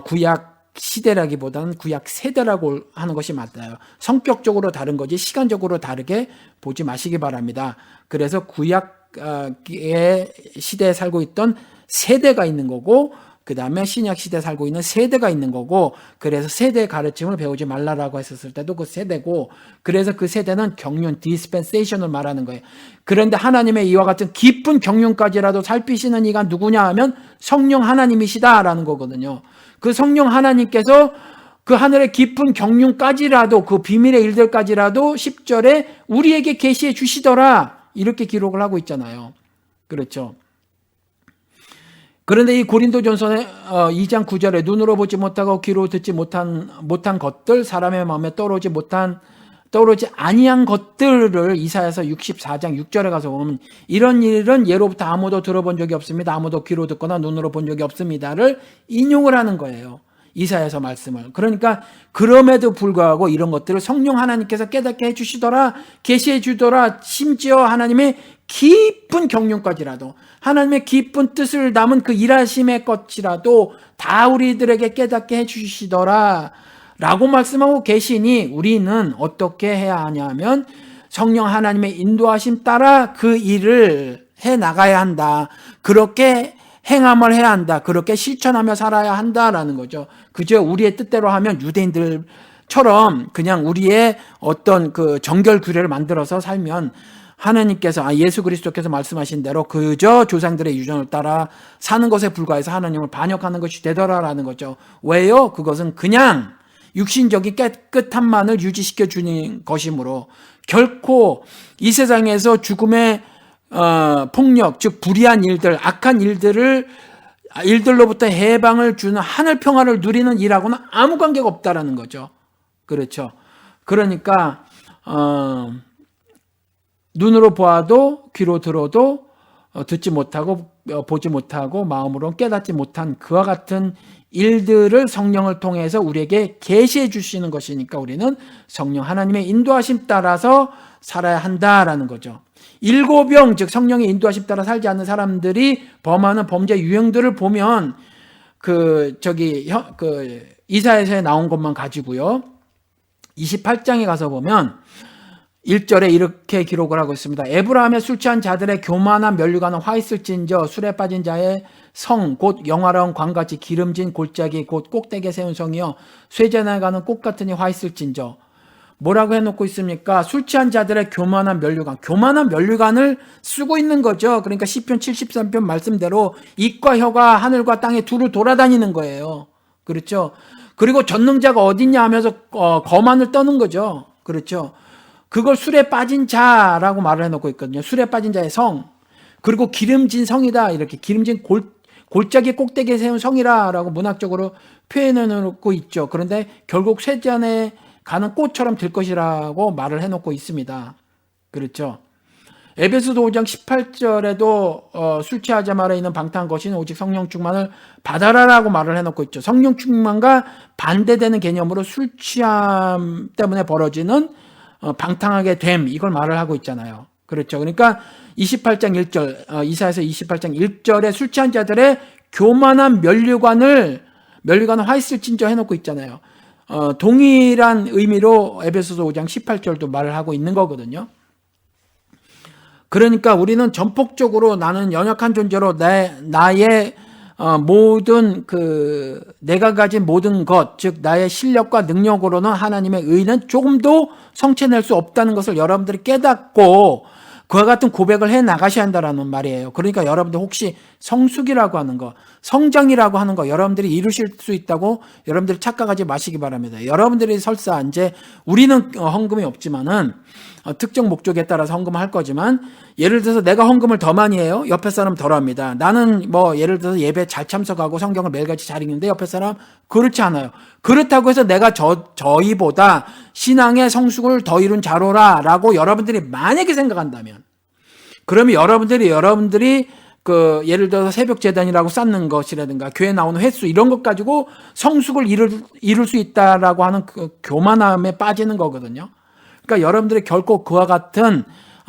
구약 시대라기보다는 구약 세대라고 하는 것이 맞아요. 성격적으로 다른 거지 시간적으로 다르게 보지 마시기 바랍니다. 그래서 구약의 시대에 살고 있던 세대가 있는 거고, 그 다음에 신약 시대에 살고 있는 세대가 있는 거고, 그래서 세대의 가르침을 배우지 말라라고 했었을 때도 그 세대고, 그래서 그 세대는 경륜, 디스펜세이션을 말하는 거예요. 그런데 하나님의 이와 같은 깊은 경륜까지라도 살피시는 이가 누구냐 하면 성령 하나님이시다라는 거거든요. 그 성령 하나님께서 그 하늘의 깊은 경륜까지라도, 그 비밀의 일들까지라도 10절에 우리에게 계시해 주시더라, 이렇게 기록을 하고 있잖아요. 그렇죠. 그런데 이 고린도전서의 2장 9절에 눈으로 보지 못하고 귀로 듣지 못한 것들, 사람의 마음에 떠오르지 아니한 것들을 이사야서 64장 6절에 가서 보면, 이런 일은 예로부터 아무도 들어본 적이 없습니다. 아무도 귀로 듣거나 눈으로 본 적이 없습니다를 인용을 하는 거예요. 이사야서 말씀을. 그러니까 그럼에도 불구하고 이런 것들을 성령 하나님께서 깨닫게 해주시더라, 계시해 주더라, 심지어 하나님의 깊은 경륜까지라도, 하나님의 깊은 뜻을 담은 그 일하심의 것이라도 다 우리들에게 깨닫게 해주시더라 라고 말씀하고 계시니, 우리는 어떻게 해야 하냐면 성령 하나님의 인도하심 따라 그 일을 해 나가야 한다. 그렇게 행함을 해야 한다. 그렇게 실천하며 살아야 한다라는 거죠. 그저 우리의 뜻대로 하면 유대인들처럼 그냥 우리의 어떤 그 정결 규례를 만들어서 살면 하나님께서, 예수 그리스도께서 말씀하신 대로 그저 조상들의 유전을 따라 사는 것에 불과해서 하나님을 반역하는 것이 되더라라는 거죠. 왜요? 그것은 그냥 육신적인 깨끗함만을 유지시켜 주는 것이므로, 결코 이 세상에서 죽음의 폭력, 즉 불의한 일들, 악한 일들로부터 해방을 주는 하늘 평화를 누리는 일하고는 아무 관계가 없다라는 거죠. 그렇죠. 그러니까 눈으로 보아도 귀로 들어도 듣지 못하고 보지 못하고 마음으로 깨닫지 못한 그와 같은 일들을 성령을 통해서 우리에게 계시해 주시는 것이니까 우리는 성령 하나님의 인도하심 따라서 살아야 한다라는 거죠. 일고병, 즉 성령의 인도하심 따라 살지 않는 사람들이 범하는 범죄 유형들을 보면 이사야서에 나온 것만 가지고요, 28장에 가서 보면 1절에 이렇게 기록을 하고 있습니다. 에브라함의 술 취한 자들의 교만한 면류관은 화 있을진저, 술에 빠진 자의 성 곧 영화로운 광같이 기름진 골짜기 곧 꼭대기에 세운 성이여, 쇠잔에 가는 꽃 같으니 화 있을진저. 뭐라고 해놓고 있습니까? 술 취한 자들의 교만한 면류관을 쓰고 있는 거죠. 그러니까 시편 73편 말씀대로 입과 혀가 하늘과 땅에 두루 돌아다니는 거예요. 그렇죠. 그리고 전능자가 어딨냐 하면서 거만을 떠는 거죠. 그렇죠. 그걸 술에 빠진 자라고 말을 해놓고 있거든요. 술에 빠진 자의 성, 그리고 기름진 성이다, 이렇게 기름진 골짜기 꼭대기에 세운 성이라고 문학적으로 표현해놓고 있죠. 그런데 결국 쇠잔에 가는 꽃처럼 될 것이라고 말을 해놓고 있습니다. 그렇죠. 에베소서 5장 18절에도 술 취하자 말에 있는 방탕한 것이는 오직 성령 충만을 받아라라고 말을 해놓고 있죠. 성령 충만과 반대되는 개념으로 술 취함 때문에 벌어지는 방탕하게 됨, 이걸 말을 하고 있잖아요. 그렇죠. 그러니까 28장 1절, 이사야서 28장 1절에 술 취한 자들의 교만한 면류관을 화 있을진저 해놓고 있잖아요. 동일한 의미로 에베소서 5장 18절도 말을 하고 있는 거거든요. 그러니까 우리는 전폭적으로 나는 연약한 존재로 나의 모든 내가 가진 모든 것, 즉 나의 실력과 능력으로는 하나님의 의는 조금도 성취해낼 수 없다는 것을 여러분들이 깨닫고 그와 같은 고백을 해 나가셔야 한다는 말이에요. 그러니까 여러분들 혹시 성숙이라고 하는 거, 성장이라고 하는 거 여러분들이 이루실 수 있다고 여러분들이 착각하지 마시기 바랍니다. 여러분들이 설사 이제 우리는 헌금이 없지만은 특정 목적에 따라서 헌금을 할 거지만, 예를 들어서 내가 헌금을 더 많이 해요. 옆에 사람 덜 합니다. 나는 예를 들어서 예배 잘 참석하고 성경을 매일같이 잘 읽는데 옆에 사람 그렇지 않아요. 그렇다고 해서 내가 저희보다 신앙의 성숙을 더 이룬 자로라라고 여러분들이 만약에 생각한다면, 그러면 여러분들이 예를 들어서 새벽 재단이라고 쌓는 것이라든가 교회 나오는 횟수 이런 것 가지고 성숙을 이룰 수 있다라고 하는 그 교만함에 빠지는 거거든요. 그러니까 여러분들이 결코 그와 같은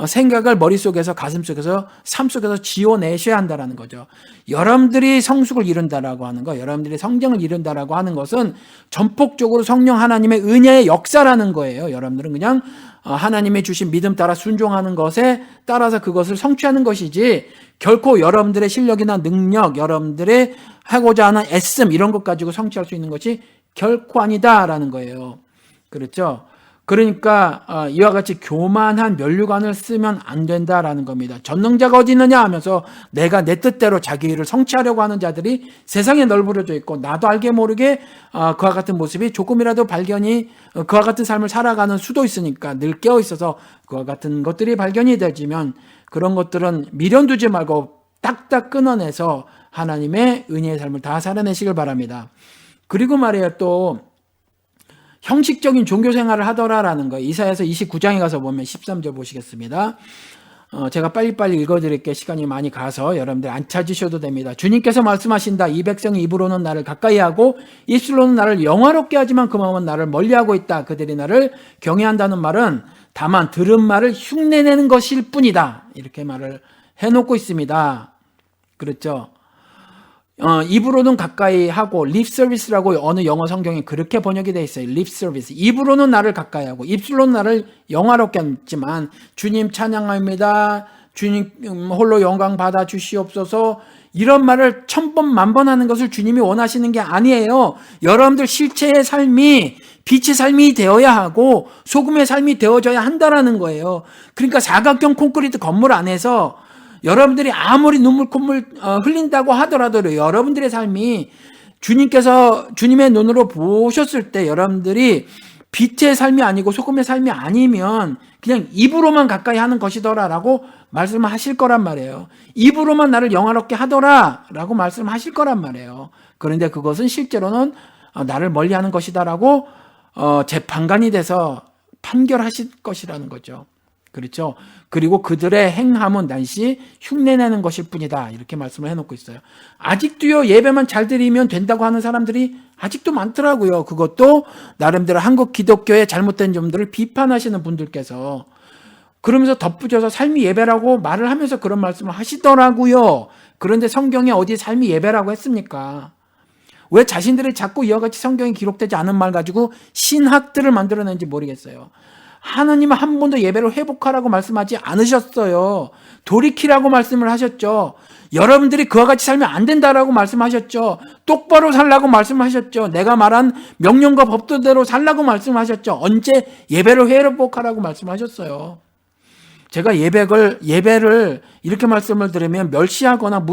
생각을 머릿속에서 가슴속에서 삶속에서 지워내셔야 한다는 거죠. 여러분들이 성숙을 이룬다라고 하는 거, 여러분들이 성경을 이룬다라고 하는 것은 전폭적으로 성령 하나님의 은혜의 역사라는 거예요. 여러분들은 그냥 하나님의 주신 믿음 따라 순종하는 것에 따라서 그것을 성취하는 것이지 결코 여러분들의 실력이나 능력, 여러분들의 하고자 하는 애씀 이런 것 가지고 성취할 수 있는 것이 결코 아니다라는 거예요. 그렇죠? 그러니까 이와 같이 교만한 면류관을 쓰면 안 된다라는 겁니다. 전능자가 어디 있느냐 하면서 내가 내 뜻대로 자기 일을 성취하려고 하는 자들이 세상에 널브러져 있고 나도 알게 모르게 그와 같은 모습이 조금이라도 발견이 그와 같은 삶을 살아가는 수도 있으니까 늘 깨어 있어서 그와 같은 것들이 발견이 되지면 그런 것들은 미련 두지 말고 딱딱 끊어내서 하나님의 은혜의 삶을 다 살아내시길 바랍니다. 그리고 말이에요, 또 형식적인 종교 생활을 하더라라는 거예요. 이사야서 29장에 가서 보면 13절 보시겠습니다. 제가 빨리빨리 읽어드릴게요. 시간이 많이 가서 여러분들 안 찾으셔도 됩니다. 주님께서 말씀하신다. 이 백성이 입으로는 나를 가까이 하고 입술로는 나를 영화롭게 하지만 그 마음은 나를 멀리하고 있다. 그들이 나를 경외한다는 말은 다만 들은 말을 흉내내는 것일 뿐이다. 이렇게 말을 해놓고 있습니다. 그렇죠? 입으로는 가까이 하고 립 서비스라고 어느 영어 성경에 그렇게 번역이 되어 있어요. 립 서비스. 입으로는 나를 가까이 하고 입술로는 나를 영화롭게 하지만 주님 찬양합니다. 주님 홀로 영광 받아 주시옵소서. 이런 말을 1000번 만번 하는 것을 주님이 원하시는 게 아니에요. 여러분들 실체의 삶이 빛의 삶이 되어야 하고 소금의 삶이 되어져야 한다라는 거예요. 그러니까 사각형 콘크리트 건물 안에서 여러분들이 아무리 눈물 콧물 흘린다고 하더라도 여러분들의 삶이 주님께서 주님의 눈으로 보셨을 때 여러분들이 빛의 삶이 아니고 소금의 삶이 아니면 그냥 입으로만 가까이 하는 것이더라라고 말씀하실 거란 말이에요. 입으로만 나를 영화롭게 하더라라고 말씀하실 거란 말이에요. 그런데 그것은 실제로는 나를 멀리하는 것이다라고 재판관이 돼서 판결하실 것이라는 거죠. 그렇죠. 그리고 그들의 행함은 단시 흉내내는 것일 뿐이다. 이렇게 말씀을 해놓고 있어요. 아직도요, 예배만 잘 드리면 된다고 하는 사람들이 아직도 많더라고요. 그것도 나름대로 한국 기독교의 잘못된 점들을 비판하시는 분들께서 그러면서 덧붙여서 삶이 예배라고 말을 하면서 그런 말씀을 하시더라고요. 그런데 성경에 어디 삶이 예배라고 했습니까? 왜 자신들이 자꾸 이와 같이 성경에 기록되지 않은 말 가지고 신학들을 만들어낸지 모르겠어요. 하나님은 한 번도 예배를 회복하라고 말씀하지 않으셨어요. 돌이키라고 말씀을 하셨죠. 여러분들이 그와 같이 살면 안 된다라고 말씀하셨죠. 똑바로 살라고 말씀하셨죠. 내가 말한 명령과 법도대로 살라고 말씀하셨죠. 언제 예배를 회복하라고 말씀하셨어요. 제가 예배를 이렇게 말씀을 드리면 멸시하거나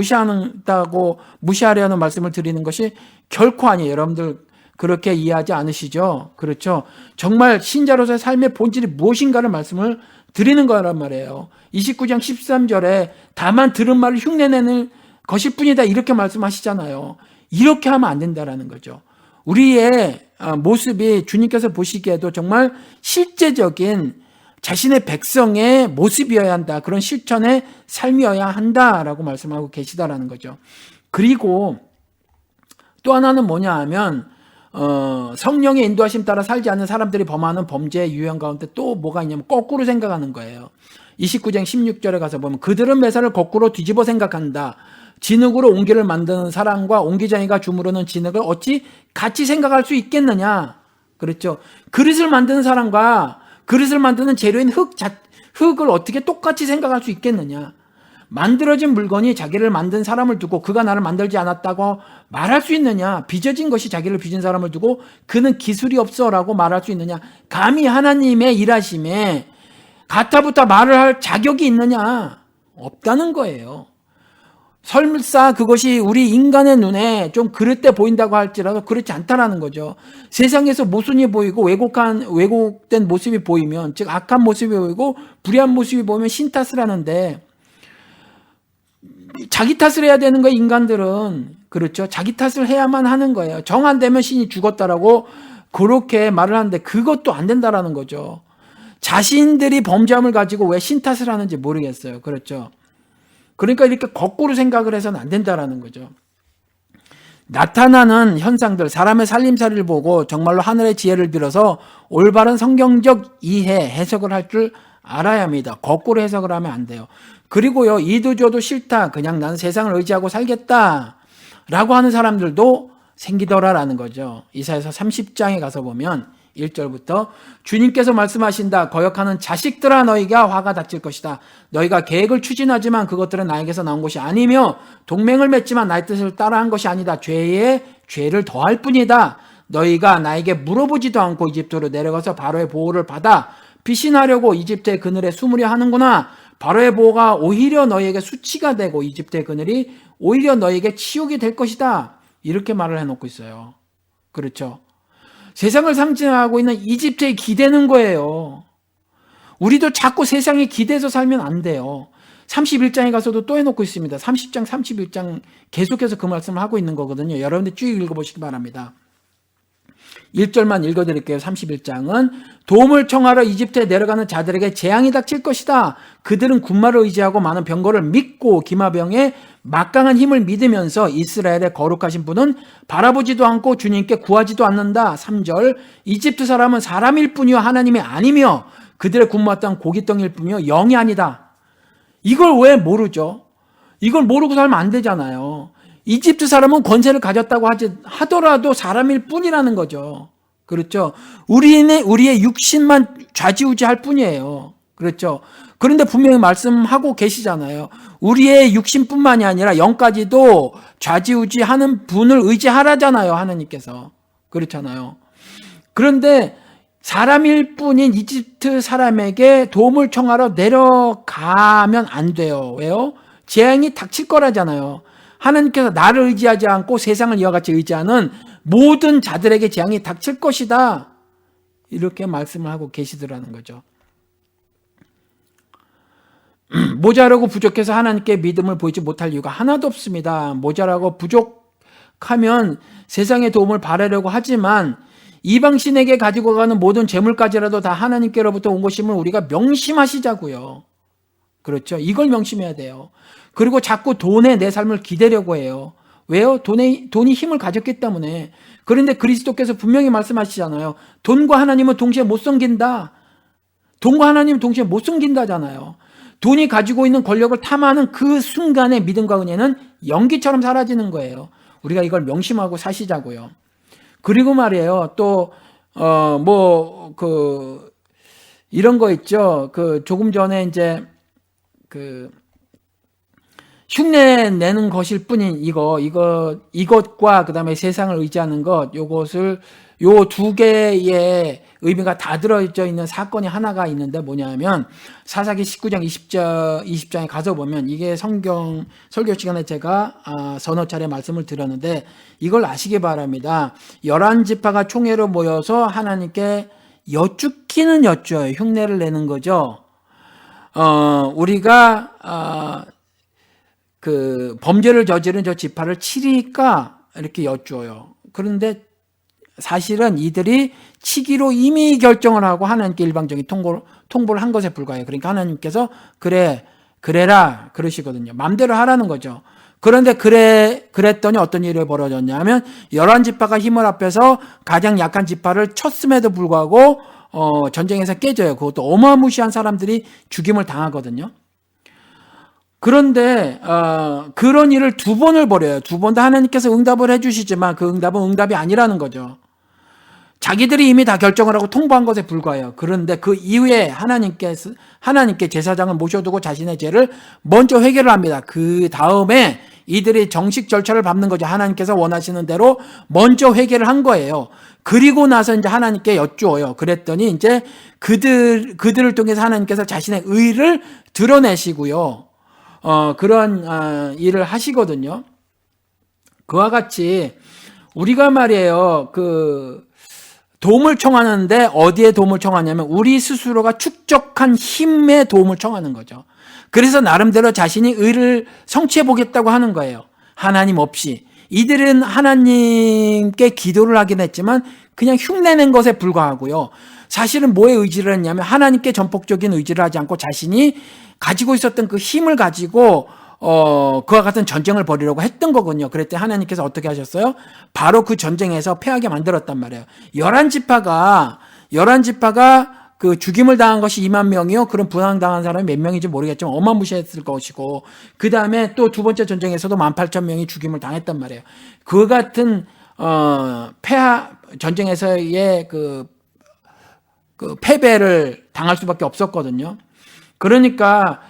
무시하려는 말씀을 드리는 것이 결코 아니에요. 여러분들 그렇게 이해하지 않으시죠? 그렇죠? 정말 신자로서의 삶의 본질이 무엇인가를 말씀을 드리는 거란 말이에요. 29장 13절에 다만 들은 말을 흉내내는 것일 뿐이다 이렇게 말씀하시잖아요. 이렇게 하면 안 된다라는 거죠. 우리의 모습이 주님께서 보시기에도 정말 실제적인 자신의 백성의 모습이어야 한다. 그런 실천의 삶이어야 한다라고 말씀하고 계시다라는 거죠. 그리고 또 하나는 뭐냐 하면 성령의 인도하심 따라 살지 않는 사람들이 범하는 범죄의 유형 가운데 또 뭐가 있냐면 거꾸로 생각하는 거예요. 29장 16절에 가서 보면 그들은 매사를 거꾸로 뒤집어 생각한다. 진흙으로 옹기를 만드는 사람과 옹기장이가 주무르는 진흙을 어찌 같이 생각할 수 있겠느냐. 그렇죠. 그릇을 만드는 사람과 그릇을 만드는 재료인 흙을 어떻게 똑같이 생각할 수 있겠느냐. 만들어진 물건이 자기를 만든 사람을 두고 그가 나를 만들지 않았다고 말할 수 있느냐. 빚어진 것이 자기를 빚은 사람을 두고 그는 기술이 없어라고 말할 수 있느냐. 감히 하나님의 일하심에 가타부타 말을 할 자격이 있느냐. 없다는 거예요. 설사 그것이 우리 인간의 눈에 좀 그릇돼 보인다고 할지라도 그렇지 않다라는 거죠. 세상에서 모순이 보이고 왜곡된 모습이 보이면, 즉 악한 모습이 보이고 불의한 모습이 보이면 신 탓을 하는데 자기 탓을 해야 되는 거예요. 인간들은. 그렇죠. 자기 탓을 해야만 하는 거예요. 정 안 되면 신이 죽었다라고 그렇게 말을 하는데 그것도 안 된다라는 거죠. 자신들이 범죄함을 가지고 왜 신 탓을 하는지 모르겠어요. 그렇죠. 그러니까 이렇게 거꾸로 생각을 해서는 안 된다라는 거죠. 나타나는 현상들, 사람의 살림살이를 보고 정말로 하늘의 지혜를 빌어서 올바른 성경적 이해, 해석을 할 줄 알아야 합니다. 거꾸로 해석을 하면 안 돼요. 그리고요, 이도 저도 싫다. 그냥 나는 세상을 의지하고 살겠다. 라고 하는 사람들도 생기더라라는 거죠. 이사야서 30장에 가서 보면 1절부터 주님께서 말씀하신다. 거역하는 자식들아 너희가 화가 닥칠 것이다. 너희가 계획을 추진하지만 그것들은 나에게서 나온 것이 아니며 동맹을 맺지만 나의 뜻을 따라한 것이 아니다. 죄에 죄를 더할 뿐이다. 너희가 나에게 물어보지도 않고 이집트로 내려가서 바로의 보호를 받아 피신하려고 이집트의 그늘에 숨으려 하는구나. 바로의 보호가 오히려 너희에게 수치가 되고 이집트의 그늘이 오히려 너희에게 치욕이 될 것이다. 이렇게 말을 해놓고 있어요. 그렇죠. 세상을 상징하고 있는 이집트에 기대는 거예요. 우리도 자꾸 세상에 기대서 살면 안 돼요. 31장에 가서도 또 해놓고 있습니다. 30장, 31장 계속해서 그 말씀을 하고 있는 거거든요. 여러분들 쭉 읽어보시기 바랍니다. 1절만 읽어드릴게요. 31장은 도움을 청하러 이집트에 내려가는 자들에게 재앙이 닥칠 것이다. 그들은 군마를 의지하고 많은 병거를 믿고 기마병의 막강한 힘을 믿으면서 이스라엘의 거룩하신 분은 바라보지도 않고 주님께 구하지도 않는다. 3절 이집트 사람은 사람일 뿐이요 하나님이 아니며 그들의 군마땅 고깃덩이일 뿐이요 영이 아니다. 이걸 왜 모르죠? 이걸 모르고 살면 안 되잖아요. 이집트 사람은 권세를 가졌다고 하더라도 사람일 뿐이라는 거죠. 그렇죠. 우리의 육신만 좌지우지할 뿐이에요. 그렇죠. 그런데 분명히 말씀하고 계시잖아요. 우리의 육신뿐만이 아니라 영까지도 좌지우지하는 분을 의지하라잖아요. 하나님께서. 그렇잖아요. 그런데 사람일 뿐인 이집트 사람에게 도움을 청하러 내려가면 안 돼요. 왜요? 재앙이 닥칠 거라잖아요. 하나님께서 나를 의지하지 않고 세상을 이와 같이 의지하는 모든 자들에게 재앙이 닥칠 것이다. 이렇게 말씀을 하고 계시더라는 거죠. 모자라고 부족해서 하나님께 믿음을 보이지 못할 이유가 하나도 없습니다. 모자라고 부족하면 세상의 도움을 바라려고 하지만 이방신에게 가지고 가는 모든 재물까지라도 다 하나님께로부터 온 것임을 우리가 명심하시자고요. 그렇죠. 이걸 명심해야 돼요. 그리고 자꾸 돈에 내 삶을 기대려고 해요. 왜요? 돈이 힘을 가졌기 때문에. 그런데 그리스도께서 분명히 말씀하시잖아요. 돈과 하나님은 동시에 못 섬긴다. 돈과 하나님은 동시에 못 섬긴다잖아요. 돈이 가지고 있는 권력을 탐하는 그 순간의 믿음과 은혜는 연기처럼 사라지는 거예요. 우리가 이걸 명심하고 사시자고요. 그리고 말이에요. 또 이런 거 있죠. 조금 전에 이제 흉내 내는 것일 뿐인 이것과 그다음에 세상을 의지하는 것, 요 두 개의 의미가 다 들어져 있는 사건이 하나가 있는데 뭐냐면 사사기 19장 20장에 가서 보면 이게 성경 설교 시간에 제가 서너 차례 말씀을 드렸는데 이걸 아시기 바랍니다. 11지파가 총회로 모여서 하나님께 여쭙기는 여쭈어요. 흉내를 내는 거죠. 우리가 범죄를 저지른 저 지파를 치리까 이렇게 여쭈어요. 그런데 사실은 이들이 치기로 이미 결정을 하고 하나님께 일방적인 통보를 한 것에 불과해요. 그러니까 하나님께서 그래라 그러시거든요. 마음대로 하라는 거죠. 그런데 그랬더니 어떤 일이 벌어졌냐면 11지파가 힘을 합해서 가장 약한 지파를 쳤음에도 불구하고 전쟁에서 깨져요. 그것도 어마무시한 사람들이 죽임을 당하거든요. 그런데 그런 일을 두 번을 벌여요. 두 번 다 하나님께서 응답을 해주시지만 그 응답은 응답이 아니라는 거죠. 자기들이 이미 다 결정을 하고 통보한 것에 불과해요. 그런데 그 이후에 하나님께 제사장을 모셔두고 자신의 죄를 먼저 회개를 합니다. 그 다음에 이들이 정식 절차를 밟는 거죠. 하나님께서 원하시는 대로 먼저 회개를 한 거예요. 그리고 나서 이제 하나님께 여쭈어요. 그랬더니 이제 그들을 통해서 하나님께서 자신의 의를 드러내시고요. 그런 일을 하시거든요. 그와 같이 우리가 말이에요. 도움을 청하는데 어디에 도움을 청하냐면 우리 스스로가 축적한 힘에 도움을 청하는 거죠. 그래서 나름대로 자신이 의를 성취해 보겠다고 하는 거예요. 하나님 없이. 이들은 하나님께 기도를 하긴 했지만 그냥 흉내낸 것에 불과하고요. 사실은 뭐에 의지를 했냐면 하나님께 전폭적인 의지를 하지 않고 자신이 가지고 있었던 그 힘을 가지고 그와 같은 전쟁을 벌이려고 했던 거군요. 그랬더니 하나님께서 어떻게 하셨어요? 바로 그 전쟁에서 패하게 만들었단 말이에요. 11지파가 그 죽임을 당한 것이 2만 명이요. 그럼 분황당한 사람이 몇 명인지 모르겠지만 어마무시했을 것이고, 그 다음에 또 두 번째 전쟁에서도 18,000명이 죽임을 당했단 말이에요. 그 같은 전쟁에서의 그 패배를 당할 수밖에 없었거든요. 그러니까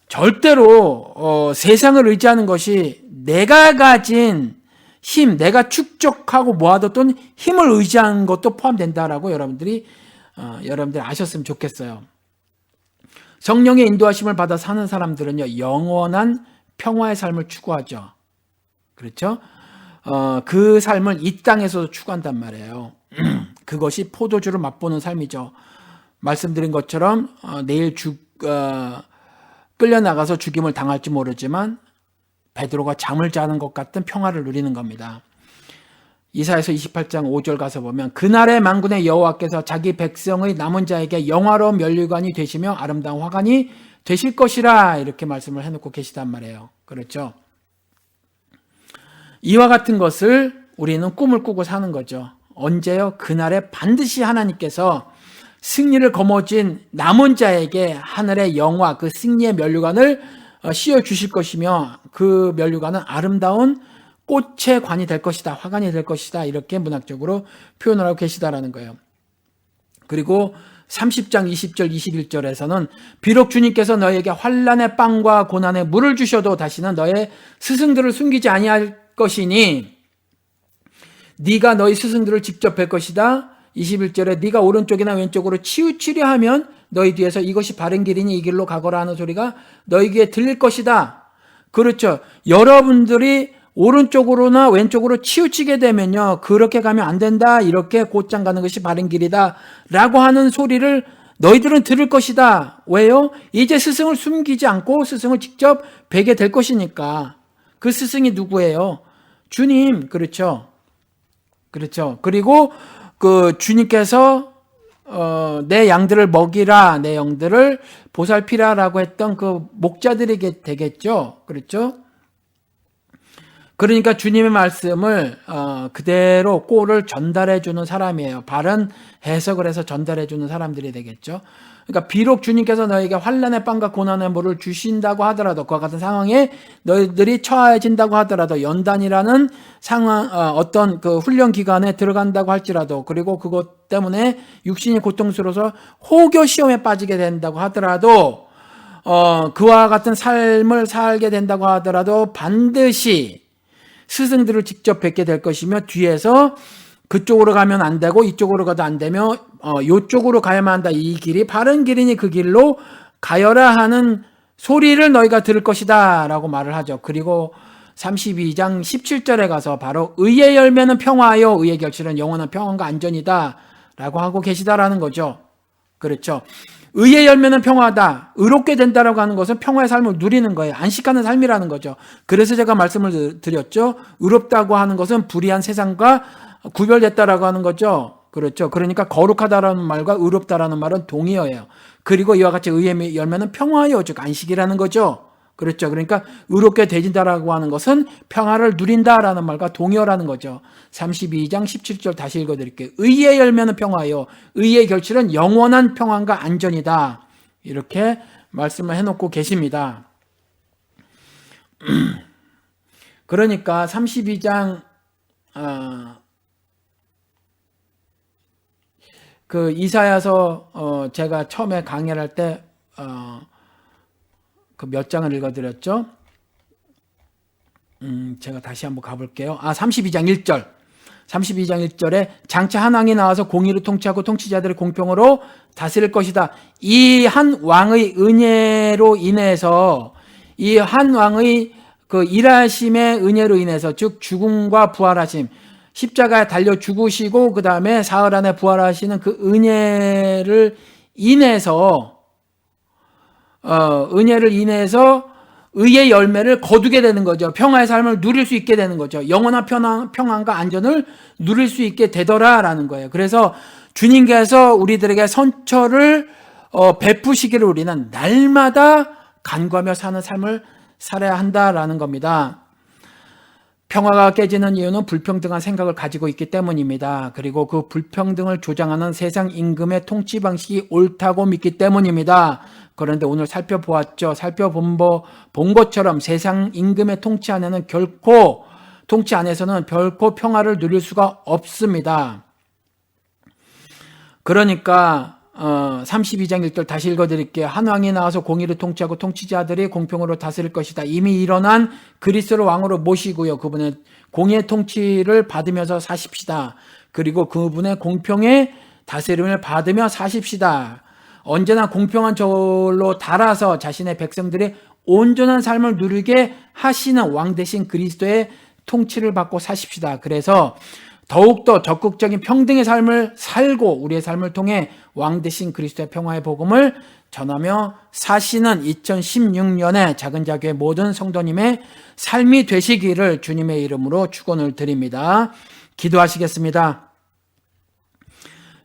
절대로 세상을 의지하는 것이 내가 가진 힘, 내가 축적하고 모아뒀던 힘을 의지하는 것도 포함된다라고 여러분들이 아셨으면 좋겠어요. 성령의 인도하심을 받아 사는 사람들은요, 영원한 평화의 삶을 추구하죠. 그렇죠? 그 삶을 이 땅에서도 추구한단 말이에요. 그것이 포도주를 맛보는 삶이죠. 말씀드린 것처럼 내일 끌려나가서 죽임을 당할지 모르지만 베드로가 잠을 자는 것 같은 평화를 누리는 겁니다. 이사야서 28장 5절 가서 보면 그날의 만군의 여호와께서 자기 백성의 남은 자에게 영화로운 면류관이 되시며 아름다운 화관이 되실 것이라, 이렇게 말씀을 해놓고 계시단 말이에요. 그렇죠? 이와 같은 것을 우리는 꿈을 꾸고 사는 거죠. 언제요? 그날에 반드시 하나님께서 승리를 거머쥔 남은 자에게 하늘의 영화, 그 승리의 면류관을 씌워 주실 것이며, 그 면류관은 아름다운 꽃의 관이 될 것이다, 화관이 될 것이다, 이렇게 문학적으로 표현을 하고 계시다라는 거예요. 그리고 30장 20절 21절에서는 비록 주님께서 너에게 환난의 빵과 고난의 물을 주셔도 다시는 너의 스승들을 숨기지 아니할 것이니 네가 너희 스승들을 직접 뵐 것이다. 21절에 네가 오른쪽이나 왼쪽으로 치우치려 하면 너희 뒤에서 이것이 바른 길이니 이 길로 가거라 하는 소리가 너희 귀에 들릴 것이다. 그렇죠. 여러분들이 오른쪽으로나 왼쪽으로 치우치게 되면요, 그렇게 가면 안 된다, 이렇게 곧장 가는 것이 바른 길이다 라고 하는 소리를 너희들은 들을 것이다. 왜요? 이제 스승을 숨기지 않고 스승을 직접 뵈게 될 것이니까. 그 스승이 누구예요? 주님. 그렇죠. 그렇죠. 그리고 그 주님께서 내 양들을 먹이라, 내 영들을 보살피라라고 했던 그 목자들이 되겠죠. 그렇죠? 그러니까 주님의 말씀을 그대로 꼴을 전달해 주는 사람이에요. 바른 해석을 해서 전달해 주는 사람들이 되겠죠. 그러니까 비록 주님께서 너에게 환난의 빵과 고난의 물을 주신다고 하더라도, 그와 같은 상황에 너희들이 처해진다고 하더라도, 연단이라는 상황, 어떤 그 훈련 기간에 들어간다고 할지라도, 그리고 그것 때문에 육신이 고통스러워서 호교 시험에 빠지게 된다고 하더라도, 그와 같은 삶을 살게 된다고 하더라도 반드시 스승들을 직접 뵙게 될 것이며, 뒤에서 그쪽으로 가면 안 되고 이쪽으로 가도 안 되며 이쪽으로 가야만 한다, 이 길이 바른 길이니 그 길로 가여라 하는 소리를 너희가 들을 것이다 라고 말을 하죠. 그리고 32장 17절에 가서 바로 의의 열매는 평화요 의의 결실은 영원한 평안과 안전이다 라고 하고 계시다라는 거죠. 그렇죠. 의의 열매는 평화다. 의롭게 된다라고 하는 것은 평화의 삶을 누리는 거예요. 안식하는 삶이라는 거죠. 그래서 제가 말씀을 드렸죠. 의롭다고 하는 것은 불의한 세상과 구별됐다라고 하는 거죠. 그렇죠. 그러니까 거룩하다라는 말과 의롭다라는 말은 동의어예요. 그리고 이와 같이 의의 열매는 평화요, 즉 안식이라는 거죠. 그렇죠. 그러니까 의롭게 되진다라고 하는 것은 평화를 누린다라는 말과 동의어라는 거죠. 32장 17절 다시 읽어드릴게요. 의의 열매는 평화요, 의의 결실은 영원한 평안과 안전이다. 이렇게 말씀을 해놓고 계십니다. 그러니까 32장 그 이사야서 제가 처음에 강의를 할 때 그 몇 장을 읽어드렸죠? 제가 다시 한번 가볼게요. 32장 1절. 32장 1절에 장차 한 왕이 나와서 공의로 통치하고 통치자들의 공평으로 다스릴 것이다. 이 한 왕의 은혜로 인해서, 이 한 왕의 그 일하심의 은혜로 인해서, 즉 죽음과 부활하심, 십자가에 달려 죽으시고 그 다음에 사흘 안에 부활하시는 그 은혜를 인해서 의의 열매를 거두게 되는 거죠. 평화의 삶을 누릴 수 있게 되는 거죠. 영원한 평안과 안전을 누릴 수 있게 되더라라는 거예요. 그래서 주님께서 우리들에게 선처를 베푸시기를 우리는 날마다 간구하며 사는 삶을 살아야 한다라는 겁니다. 평화가 깨지는 이유는 불평등한 생각을 가지고 있기 때문입니다. 그리고 그 불평등을 조장하는 세상 임금의 통치 방식이 옳다고 믿기 때문입니다. 그런데 오늘 살펴본 것처럼 세상 임금의 통치 안에서는 결코 평화를 누릴 수가 없습니다. 그러니까 32장 1절 다시 읽어드릴게요. 한 왕이 나와서 공의를 통치하고 통치자들이 공평으로 다스릴 것이다. 이미 일어난 그리스도를 왕으로 모시고요. 그분의 공의의 통치를 받으면서 사십시다. 그리고 그분의 공평의 다스림을 받으며 사십시다. 언제나 공평한 절로 달아서 자신의 백성들이 온전한 삶을 누리게 하시는 왕 대신 그리스도의 통치를 받고 사십시다. 그래서 더욱더 적극적인 평등의 삶을 살고 우리의 삶을 통해 왕 대신 그리스도의 평화의 복음을 전하며 사시는 2016년에 작은 자교회 모든 성도님의 삶이 되시기를 주님의 이름으로 축원을 드립니다. 기도하시겠습니다.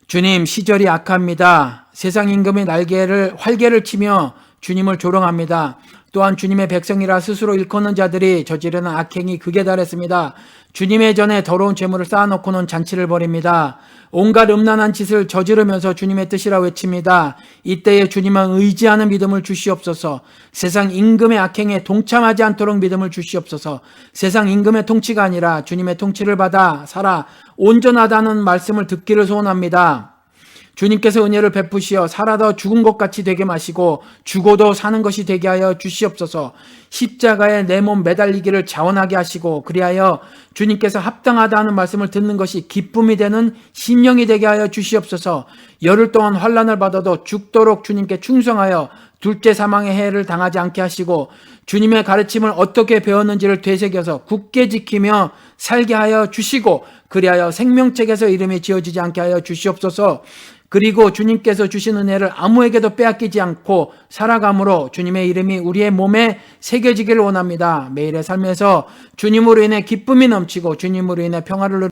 주님, 시절이 악합니다. 세상 임금의 활개를 치며 주님을 조롱합니다. 또한 주님의 백성이라 스스로 일컫는 자들이 저지르는 악행이 극에 달했습니다. 주님의 전에 더러운 재물을 쌓아놓고는 잔치를 벌입니다. 온갖 음란한 짓을 저지르면서 주님의 뜻이라 외칩니다. 이때에 주님만 의지하는 믿음을 주시옵소서. 세상 임금의 악행에 동참하지 않도록 믿음을 주시옵소서. 세상 임금의 통치가 아니라 주님의 통치를 받아 살아 온전하다는 말씀을 듣기를 소원합니다. 주님께서 은혜를 베푸시어 살아도 죽은 것 같이 되게 마시고 죽어도 사는 것이 되게 하여 주시옵소서. 십자가에 내 몸 매달리기를 자원하게 하시고 그리하여 주님께서 합당하다는 말씀을 듣는 것이 기쁨이 되는 심령이 되게 하여 주시옵소서. 열흘 동안 환난을 받아도 죽도록 주님께 충성하여 둘째 사망의 해를 당하지 않게 하시고 주님의 가르침을 어떻게 배웠는지를 되새겨서 굳게 지키며 살게 하여 주시고 그리하여 생명책에서 이름이 지어지지 않게 하여 주시옵소서. 그리고 주님께서 주신 은혜를 아무에게도 빼앗기지 않고 살아감으로 주님의 이름이 우리의 몸에 새겨지기를 원합니다. 매일의 삶에서 주님으로 인해 기쁨이 넘치고 주님으로 인해 평화를